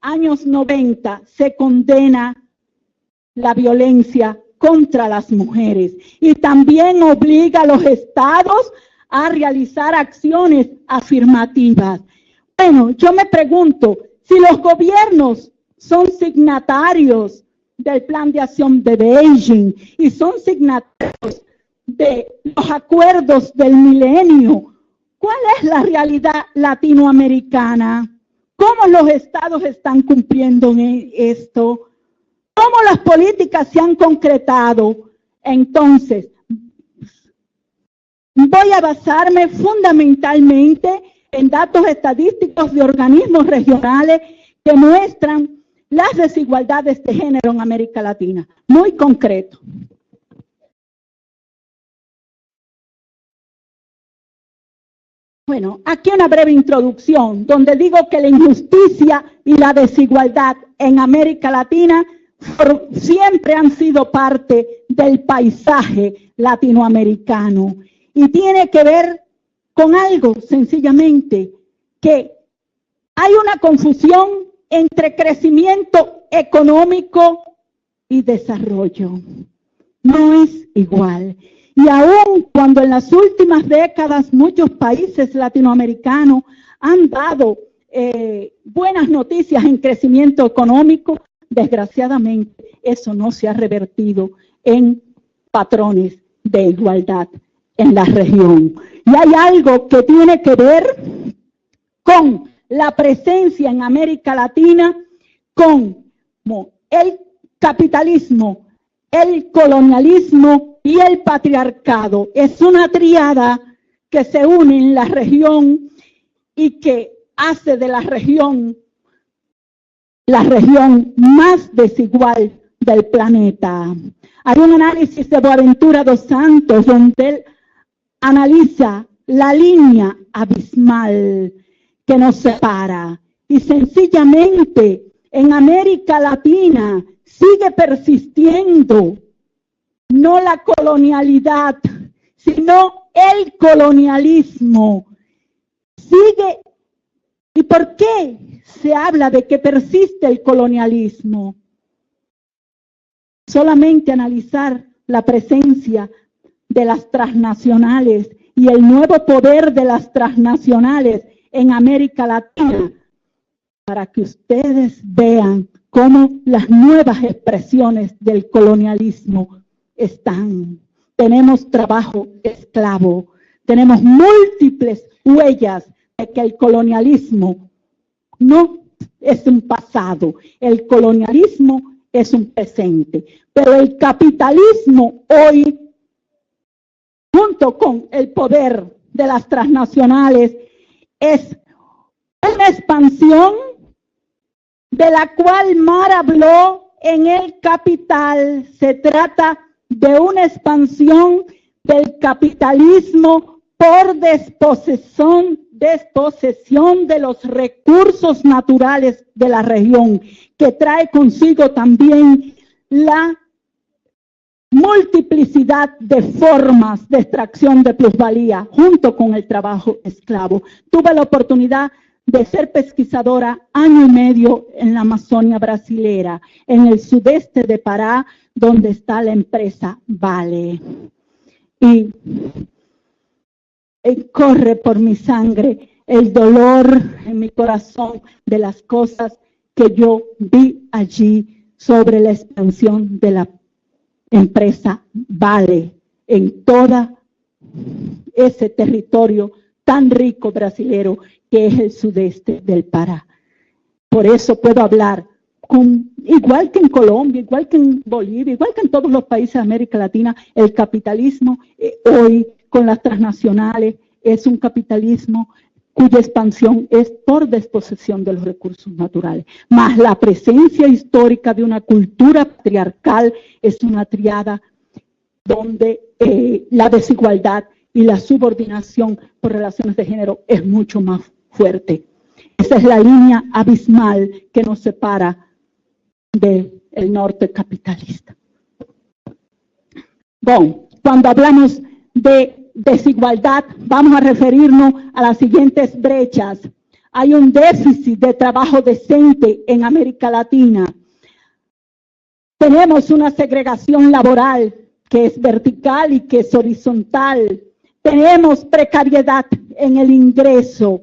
Speaker 2: años 90, se condena la violencia contra las mujeres y también obliga a los estados a realizar acciones afirmativas. Bueno, yo me pregunto, si los gobiernos son signatarios del Plan de Acción de Beijing y son signatarios de los acuerdos del milenio, ¿cuál es la realidad latinoamericana? ¿Cómo los estados están cumpliendo en esto? ¿Cómo las políticas se han concretado? Entonces, voy a basarme fundamentalmente en datos estadísticos de organismos regionales que muestran las desigualdades de género en América Latina. Muy concreto. Bueno, aquí una breve introducción donde digo que la injusticia y la desigualdad en América Latina siempre han sido parte del paisaje latinoamericano y tiene que ver con algo sencillamente, que hay una confusión entre crecimiento económico y desarrollo. No es igual. Y aún cuando en las últimas décadas muchos países latinoamericanos han dado buenas noticias en crecimiento económico, desgraciadamente eso no se ha revertido en patrones de igualdad en la región. Y hay algo que tiene que ver con la presencia en América Latina, con el capitalismo, el colonialismo y el patriarcado. Es una tríada que se une en la región y que hace de la región más desigual del planeta. Hay un análisis de Boaventura dos Santos donde él analiza la línea abismal que nos separa y sencillamente en América Latina sigue persistiendo no la colonialidad, sino el colonialismo sigue. ¿Y por qué se habla de que persiste el colonialismo? Solamente analizar la presencia de las transnacionales y el nuevo poder de las transnacionales en América Latina, para que ustedes vean cómo las nuevas expresiones del colonialismo están. Tenemos trabajo esclavo, tenemos múltiples huellas de que el colonialismo no es un pasado, el colonialismo es un presente, pero el capitalismo hoy, junto con el poder de las transnacionales, es una expansión de la cual Mar habló en El Capital. Se trata de una expansión del capitalismo por desposesión de los recursos naturales de la región, que trae consigo también la multiplicidad de formas de extracción de plusvalía, junto con el trabajo esclavo. Tuve la oportunidad de ser pesquisadora año y medio en la Amazonia brasilera, en el sudeste de Pará, donde está la empresa Vale. Y corre por mi sangre el dolor en mi corazón de las cosas que yo vi allí sobre la expansión de la empresa Vale en todo ese territorio tan rico brasilero que es el sudeste del Pará. Por eso puedo hablar, igual que en Colombia, igual que en Bolivia, igual que en todos los países de América Latina, el capitalismo hoy con las transnacionales es un capitalismo cuya expansión es por desposesión de los recursos naturales. Más la presencia histórica de una cultura patriarcal es una triada donde la desigualdad y la subordinación por relaciones de género es mucho más fuerte. Esa es la línea abismal que nos separa del norte capitalista. Bueno, cuando hablamos de desigualdad, vamos a referirnos a las siguientes brechas. Hay un déficit de trabajo decente en América Latina. Tenemos una segregación laboral que es vertical y que es horizontal. Tenemos precariedad en el ingreso.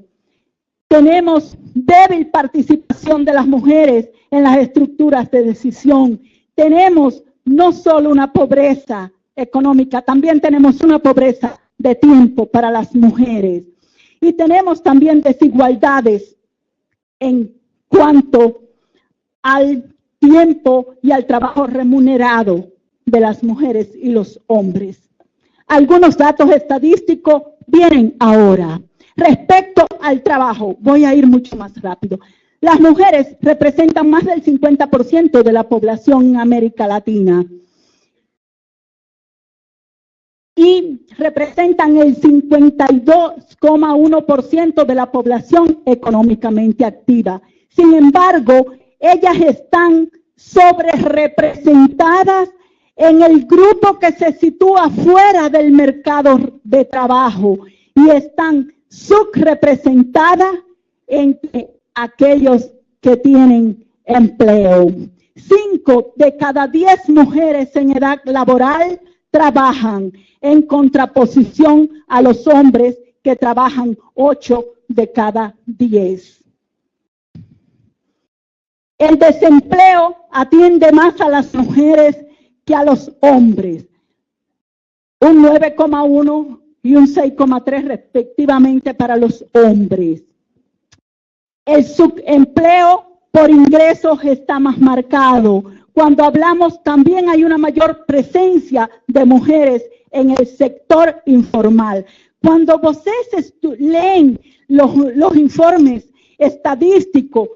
Speaker 2: Tenemos débil participación de las mujeres en las estructuras de decisión. Tenemos no solo una pobreza económica, también tenemos una pobreza de tiempo para las mujeres. Y tenemos también desigualdades en cuanto al tiempo y al trabajo remunerado de las mujeres y los hombres. Algunos datos estadísticos vienen ahora. Respecto al trabajo, voy a ir mucho más rápido. Las mujeres representan más del 50% de la población en América Latina y representan el 52,1% de la población económicamente activa. Sin embargo, ellas están sobrerepresentadas en el grupo que se sitúa fuera del mercado de trabajo y están subrepresentadas entre aquellos que tienen empleo. 5 de cada 10 mujeres en edad laboral trabajan, en contraposición a los hombres que trabajan 8 de cada 10. El desempleo atiende más a las mujeres que a los hombres, un 9,1 y un 6,3 respectivamente para los hombres. El subempleo por ingresos está más marcado. Cuando hablamos, también hay una mayor presencia de mujeres en el sector informal. Cuando ustedes leen los informes estadísticos,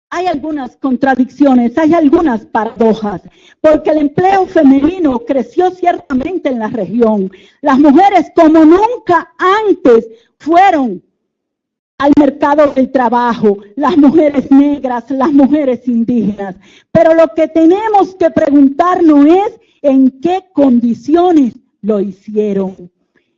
Speaker 2: hay algunas contradicciones, hay algunas paradojas, porque el empleo femenino creció ciertamente en la región. Las mujeres como nunca antes fueron al mercado del trabajo, las mujeres negras, las mujeres indígenas. Pero lo que tenemos que preguntarnos es en qué condiciones lo hicieron.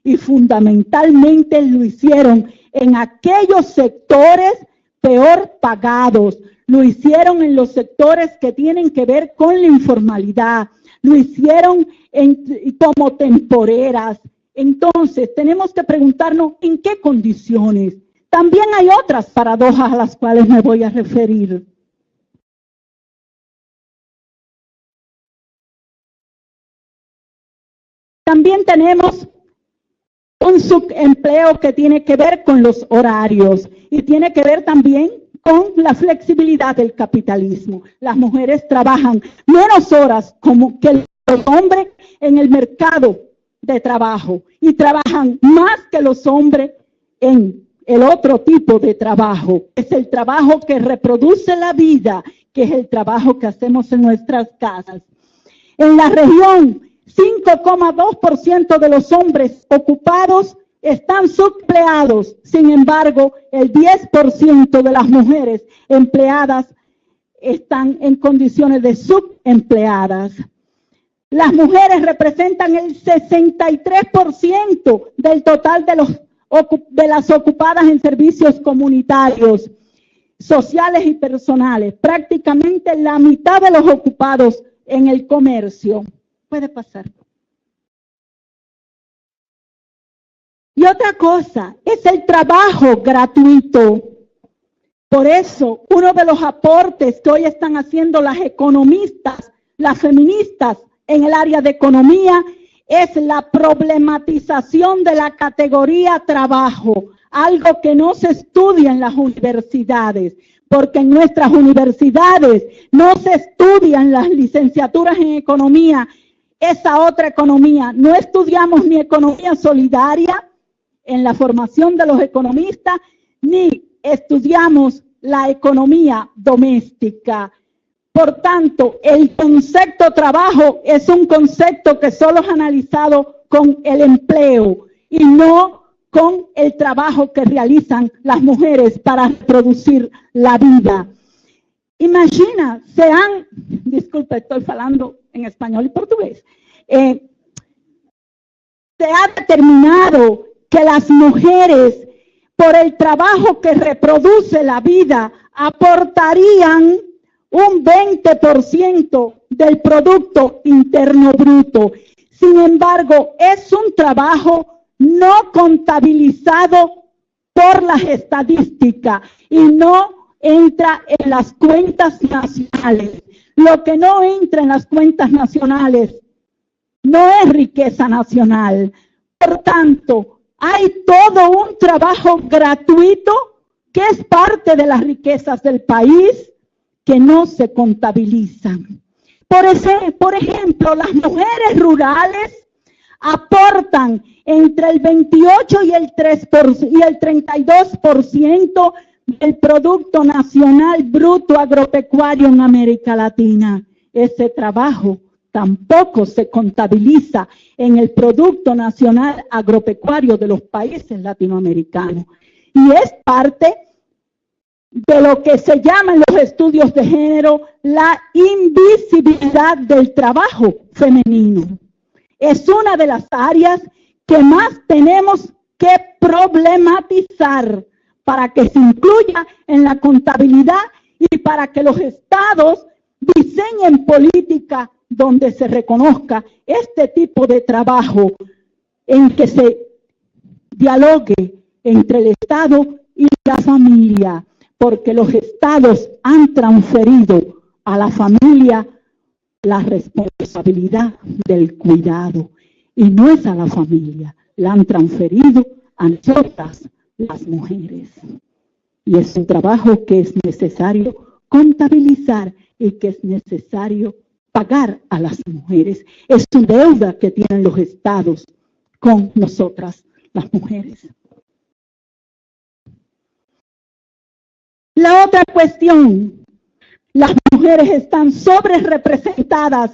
Speaker 2: Y fundamentalmente lo hicieron en aquellos sectores peor pagados, lo hicieron en los sectores que tienen que ver con la informalidad, lo hicieron como temporeras. Entonces, tenemos que preguntarnos en qué condiciones. También hay otras paradojas a las cuales me voy a referir. También tenemos un subempleo que tiene que ver con los horarios y tiene que ver también con la flexibilidad del capitalismo. Las mujeres trabajan menos horas como que los hombres en el mercado de trabajo y trabajan más que los hombres en el otro tipo de trabajo. Es el trabajo que reproduce la vida, que es el trabajo que hacemos en nuestras casas. En la región, 5,2% de los hombres ocupados están subempleados. Sin embargo, el 10% de las mujeres empleadas están en condiciones de subempleadas. Las mujeres representan el 63% del total de las ocupadas en servicios comunitarios, sociales y personales. Prácticamente la mitad de los ocupados en el comercio. Puede pasar. Y otra cosa, es el trabajo gratuito. Por eso, uno de los aportes que hoy están haciendo las economistas, las feministas en el área de economía, es la problematización de la categoría trabajo, algo que no se estudia en las universidades, porque en nuestras universidades no se estudian las licenciaturas en economía, esa otra economía. No estudiamos ni economía solidaria en la formación de los economistas, ni estudiamos la economía doméstica. Por tanto, el concepto trabajo es un concepto que solo es analizado con el empleo y no con el trabajo que realizan las mujeres para producir la vida. Imagina, disculpe, estoy hablando en español y portugués. Se ha determinado que las mujeres, por el trabajo que reproduce la vida, aportarían un 20% del Producto Interno Bruto. Sin embargo, es un trabajo no contabilizado por las estadísticas y no entra en las cuentas nacionales. Lo que no entra en las cuentas nacionales no es riqueza nacional. Por tanto, hay todo un trabajo gratuito que es parte de las riquezas del país que no se contabilizan. Por ejemplo, las mujeres rurales aportan entre el 28 y el 32% del Producto Nacional Bruto Agropecuario en América Latina. Ese trabajo tampoco se contabiliza en el Producto Nacional Agropecuario de los países latinoamericanos. Y es parte de lo que se llama en los estudios de género la invisibilidad del trabajo femenino. Es una de las áreas que más tenemos que problematizar para que se incluya en la contabilidad y para que los estados diseñen política donde se reconozca este tipo de trabajo, en que se dialogue entre el Estado y la familia, porque los estados han transferido a la familia la responsabilidad del cuidado, y no es a la familia, la han transferido a nosotras, las mujeres. Y es un trabajo que es necesario contabilizar y que es necesario pagar a las mujeres. Es una deuda que tienen los estados con nosotras, las mujeres. La otra cuestión, las mujeres están sobrerepresentadas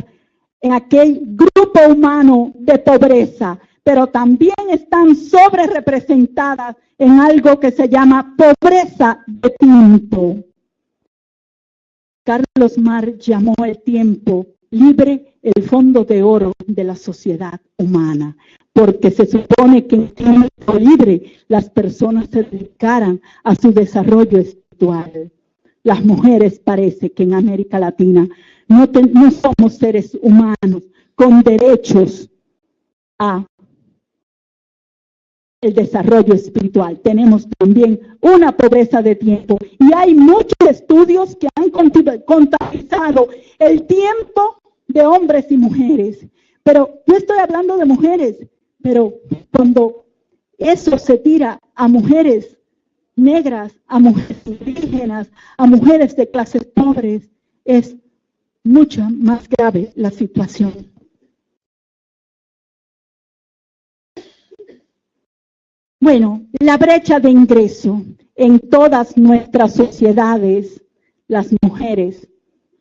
Speaker 2: en aquel grupo humano de pobreza, pero también están sobrerepresentadas en algo que se llama pobreza de tiempo. Carlos Marx llamó el tiempo libre el fondo de oro de la sociedad humana, porque se supone que en tiempo libre las personas se dedicaran a su desarrollo espiritual. Las mujeres parece que en América Latina no somos seres humanos con derechos a el desarrollo espiritual. Tenemos también una pobreza de tiempo y hay muchos estudios que han contabilizado el tiempo de hombres y mujeres. Pero yo estoy hablando de mujeres, pero cuando eso se tira a mujeres negras, a mujeres indígenas, a mujeres de clases pobres, es mucho más grave la situación. Bueno, la brecha de ingreso en todas nuestras sociedades, las mujeres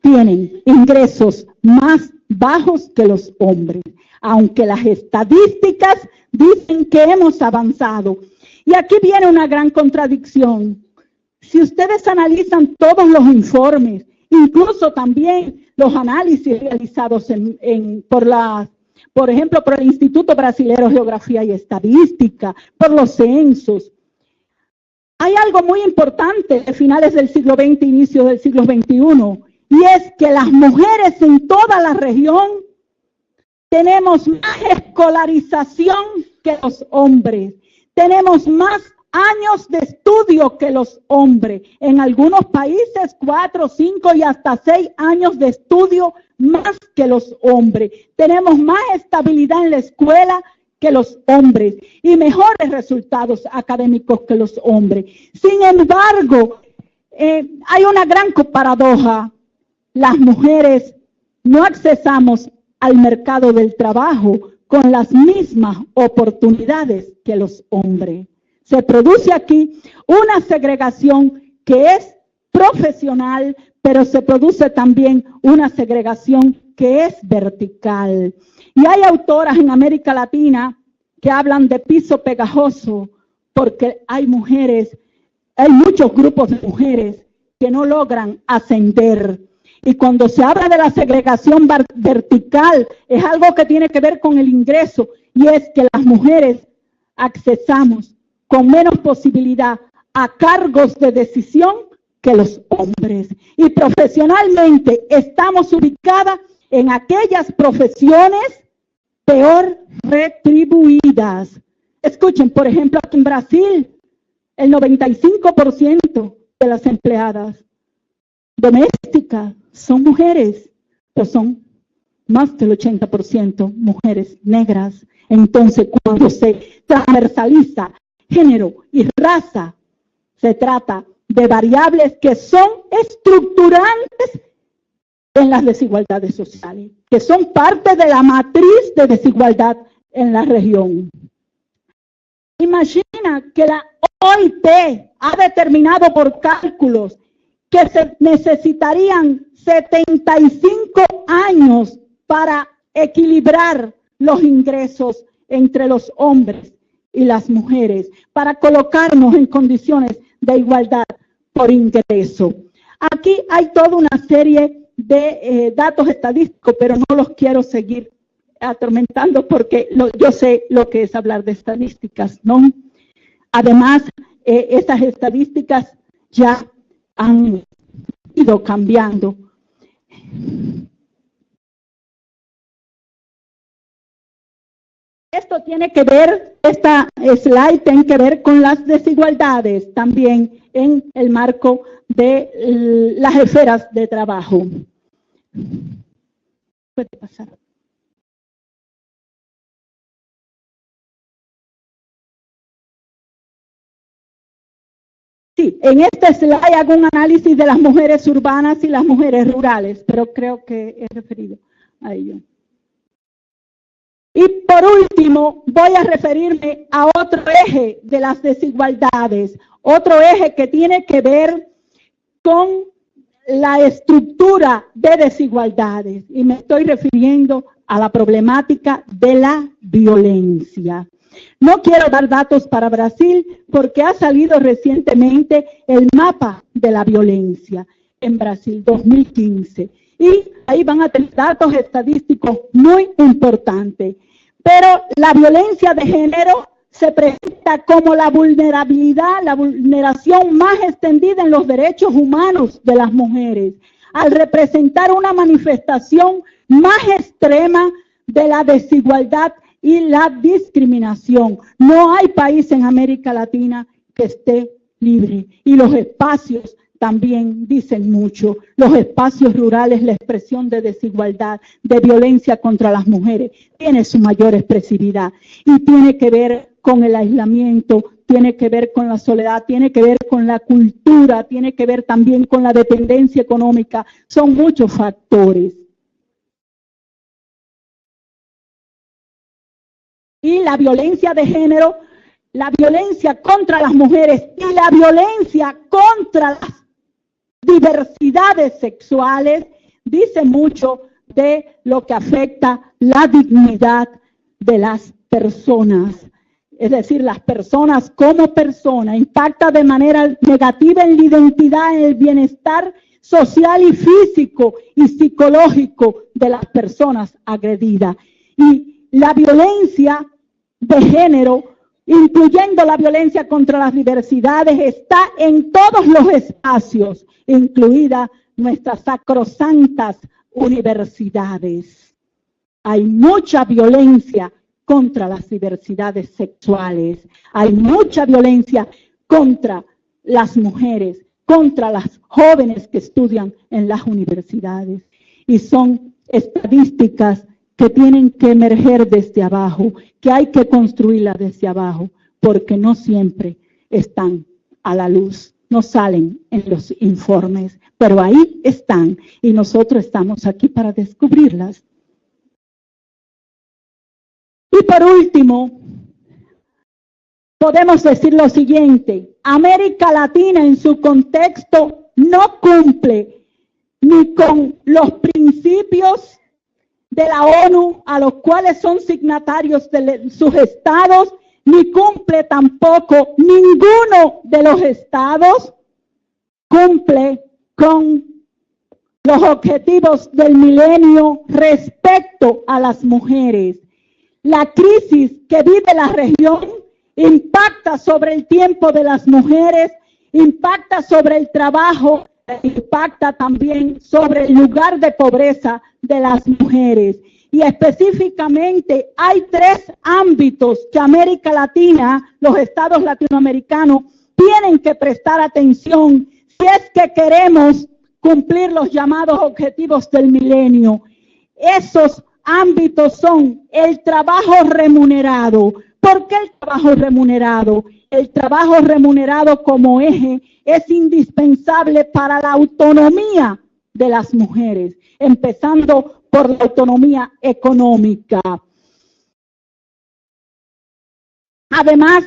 Speaker 2: tienen ingresos más bajos que los hombres, aunque las estadísticas dicen que hemos avanzado. Y aquí viene una gran contradicción. Si ustedes analizan todos los informes, incluso también los análisis realizados por ejemplo, por el Instituto Brasilero de Geografía y Estadística, por los censos. Hay algo muy importante de finales del siglo XX, inicio del siglo XXI, y es que las mujeres en toda la región tenemos más escolarización que los hombres, tenemos más años de estudio que los hombres. En algunos países 4, 5 y hasta 6 años de estudio más que los hombres. Tenemos más estabilidad en la escuela que los hombres y mejores resultados académicos que los hombres. Sin embargo, hay una gran paradoja. Las mujeres no accesamos al mercado del trabajo con las mismas oportunidades que los hombres. Se produce aquí una segregación que es profesional, pero se produce también una segregación que es vertical. Y hay autoras en América Latina que hablan de piso pegajoso, porque hay mujeres, hay muchos grupos de mujeres que no logran ascender. Y cuando se habla de la segregación vertical, es algo que tiene que ver con el ingreso, y es que las mujeres accesamos con menos posibilidad a cargos de decisión que los hombres. Y profesionalmente estamos ubicadas en aquellas profesiones peor retribuidas. Escuchen, por ejemplo, aquí en Brasil, el 95% de las empleadas domésticas son mujeres, pero son más del 80% mujeres negras. Entonces, cuando se transversaliza género y raza, se trata de variables que son estructurantes en las desigualdades sociales, que son parte de la matriz de desigualdad en la región. Imagina que la OIT ha determinado por cálculos que se necesitarían 75 años para equilibrar los ingresos entre los hombres y las mujeres, para colocarnos en condiciones de igualdad por ingreso. Aquí hay toda una serie de datos estadísticos, pero no los quiero seguir atormentando porque yo sé lo que es hablar de estadísticas, ¿no? Además, estas estadísticas ya han ido cambiando. Esto tiene que ver, esta slide tiene que ver con las desigualdades también en el marco de las esferas de trabajo. Puede pasar. Sí, en este slide hago un análisis de las mujeres urbanas y las mujeres rurales, pero creo que he referido a ello. Y por último, voy a referirme a otro eje de las desigualdades, otro eje que tiene que ver con la estructura de desigualdades, y me estoy refiriendo a la problemática de la violencia. No quiero dar datos para Brasil porque ha salido recientemente el mapa de la violencia en Brasil 2015. y ahí van a tener datos estadísticos muy importantes. Pero la violencia de género se presenta como la vulnerabilidad, la vulneración más extendida en los derechos humanos de las mujeres, al representar una manifestación más extrema de la desigualdad y la discriminación. No hay país en América Latina que esté libre, y los espacios también dicen mucho. Los espacios rurales, la expresión de desigualdad, de violencia contra las mujeres, tiene su mayor expresividad y tiene que ver con el aislamiento, tiene que ver con la soledad, tiene que ver con la cultura, tiene que ver también con la dependencia económica. Son muchos factores. Y la violencia de género, la violencia contra las mujeres y la violencia contra las diversidades sexuales dice mucho de lo que afecta la dignidad de las personas. Es decir, las personas como personas, impacta de manera negativa en la identidad, en el bienestar social y físico y psicológico de las personas agredidas. Y la violencia de género, incluyendo la violencia contra las diversidades, está en todos los espacios, incluidas nuestras sacrosantas universidades. Hay mucha violencia contra las diversidades sexuales, hay mucha violencia contra las mujeres, contra las jóvenes que estudian en las universidades. Y son estadísticas que tienen que emerger desde abajo, que hay que construirlas desde abajo, porque no siempre están a la luz, no salen en los informes, pero ahí están y nosotros estamos aquí para descubrirlas. Y por último, podemos decir lo siguiente: América Latina en su contexto no cumple ni con los principios de la ONU a los cuales son signatarios de sus estados, ni cumple tampoco ninguno de los estados, cumple con los objetivos del milenio respecto a las mujeres. La crisis que vive la región impacta sobre el tiempo de las mujeres, impacta sobre el trabajo, impacta también sobre el lugar de pobreza de las mujeres. Y específicamente hay 3 ámbitos que América Latina, los estados latinoamericanos, tienen que prestar atención si es que queremos cumplir los llamados objetivos del milenio. Esos ámbitos son el trabajo remunerado. ¿Por qué el trabajo remunerado? El trabajo remunerado como eje es indispensable para la autonomía de las mujeres, empezando por la autonomía económica. Además,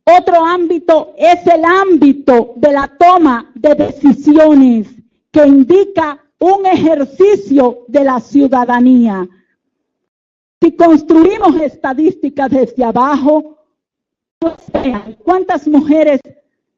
Speaker 2: otro ámbito es el ámbito de la toma de decisiones, que indica un ejercicio de la ciudadanía. Si construimos estadísticas desde abajo, pues vean cuántas mujeres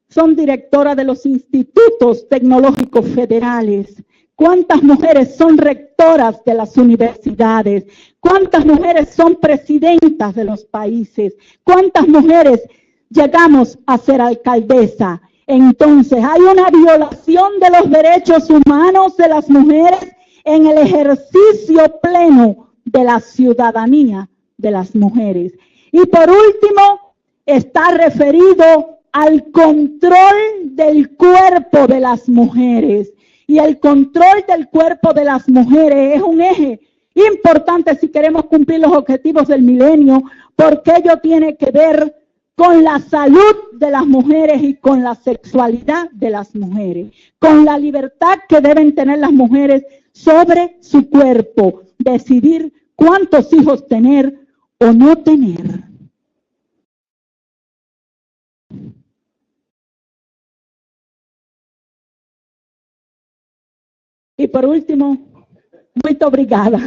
Speaker 2: son directoras de los institutos tecnológicos federales, cuántas mujeres son rectoras de las universidades, cuántas mujeres son presidentas de los países, cuántas mujeres llegamos a ser alcaldesa. Entonces hay una violación de los derechos humanos de las mujeres en el ejercicio pleno de la ciudadanía de las mujeres. Y por último, está referido al control del cuerpo de las mujeres. Y el control del cuerpo de las mujeres es un eje importante si queremos cumplir los objetivos del milenio, porque ello tiene que ver con la salud de las mujeres y con la sexualidad de las mujeres, con la libertad que deben tener las mujeres sobre su cuerpo, decidir cuántos hijos tener o no tener. Y por último, muito obrigada.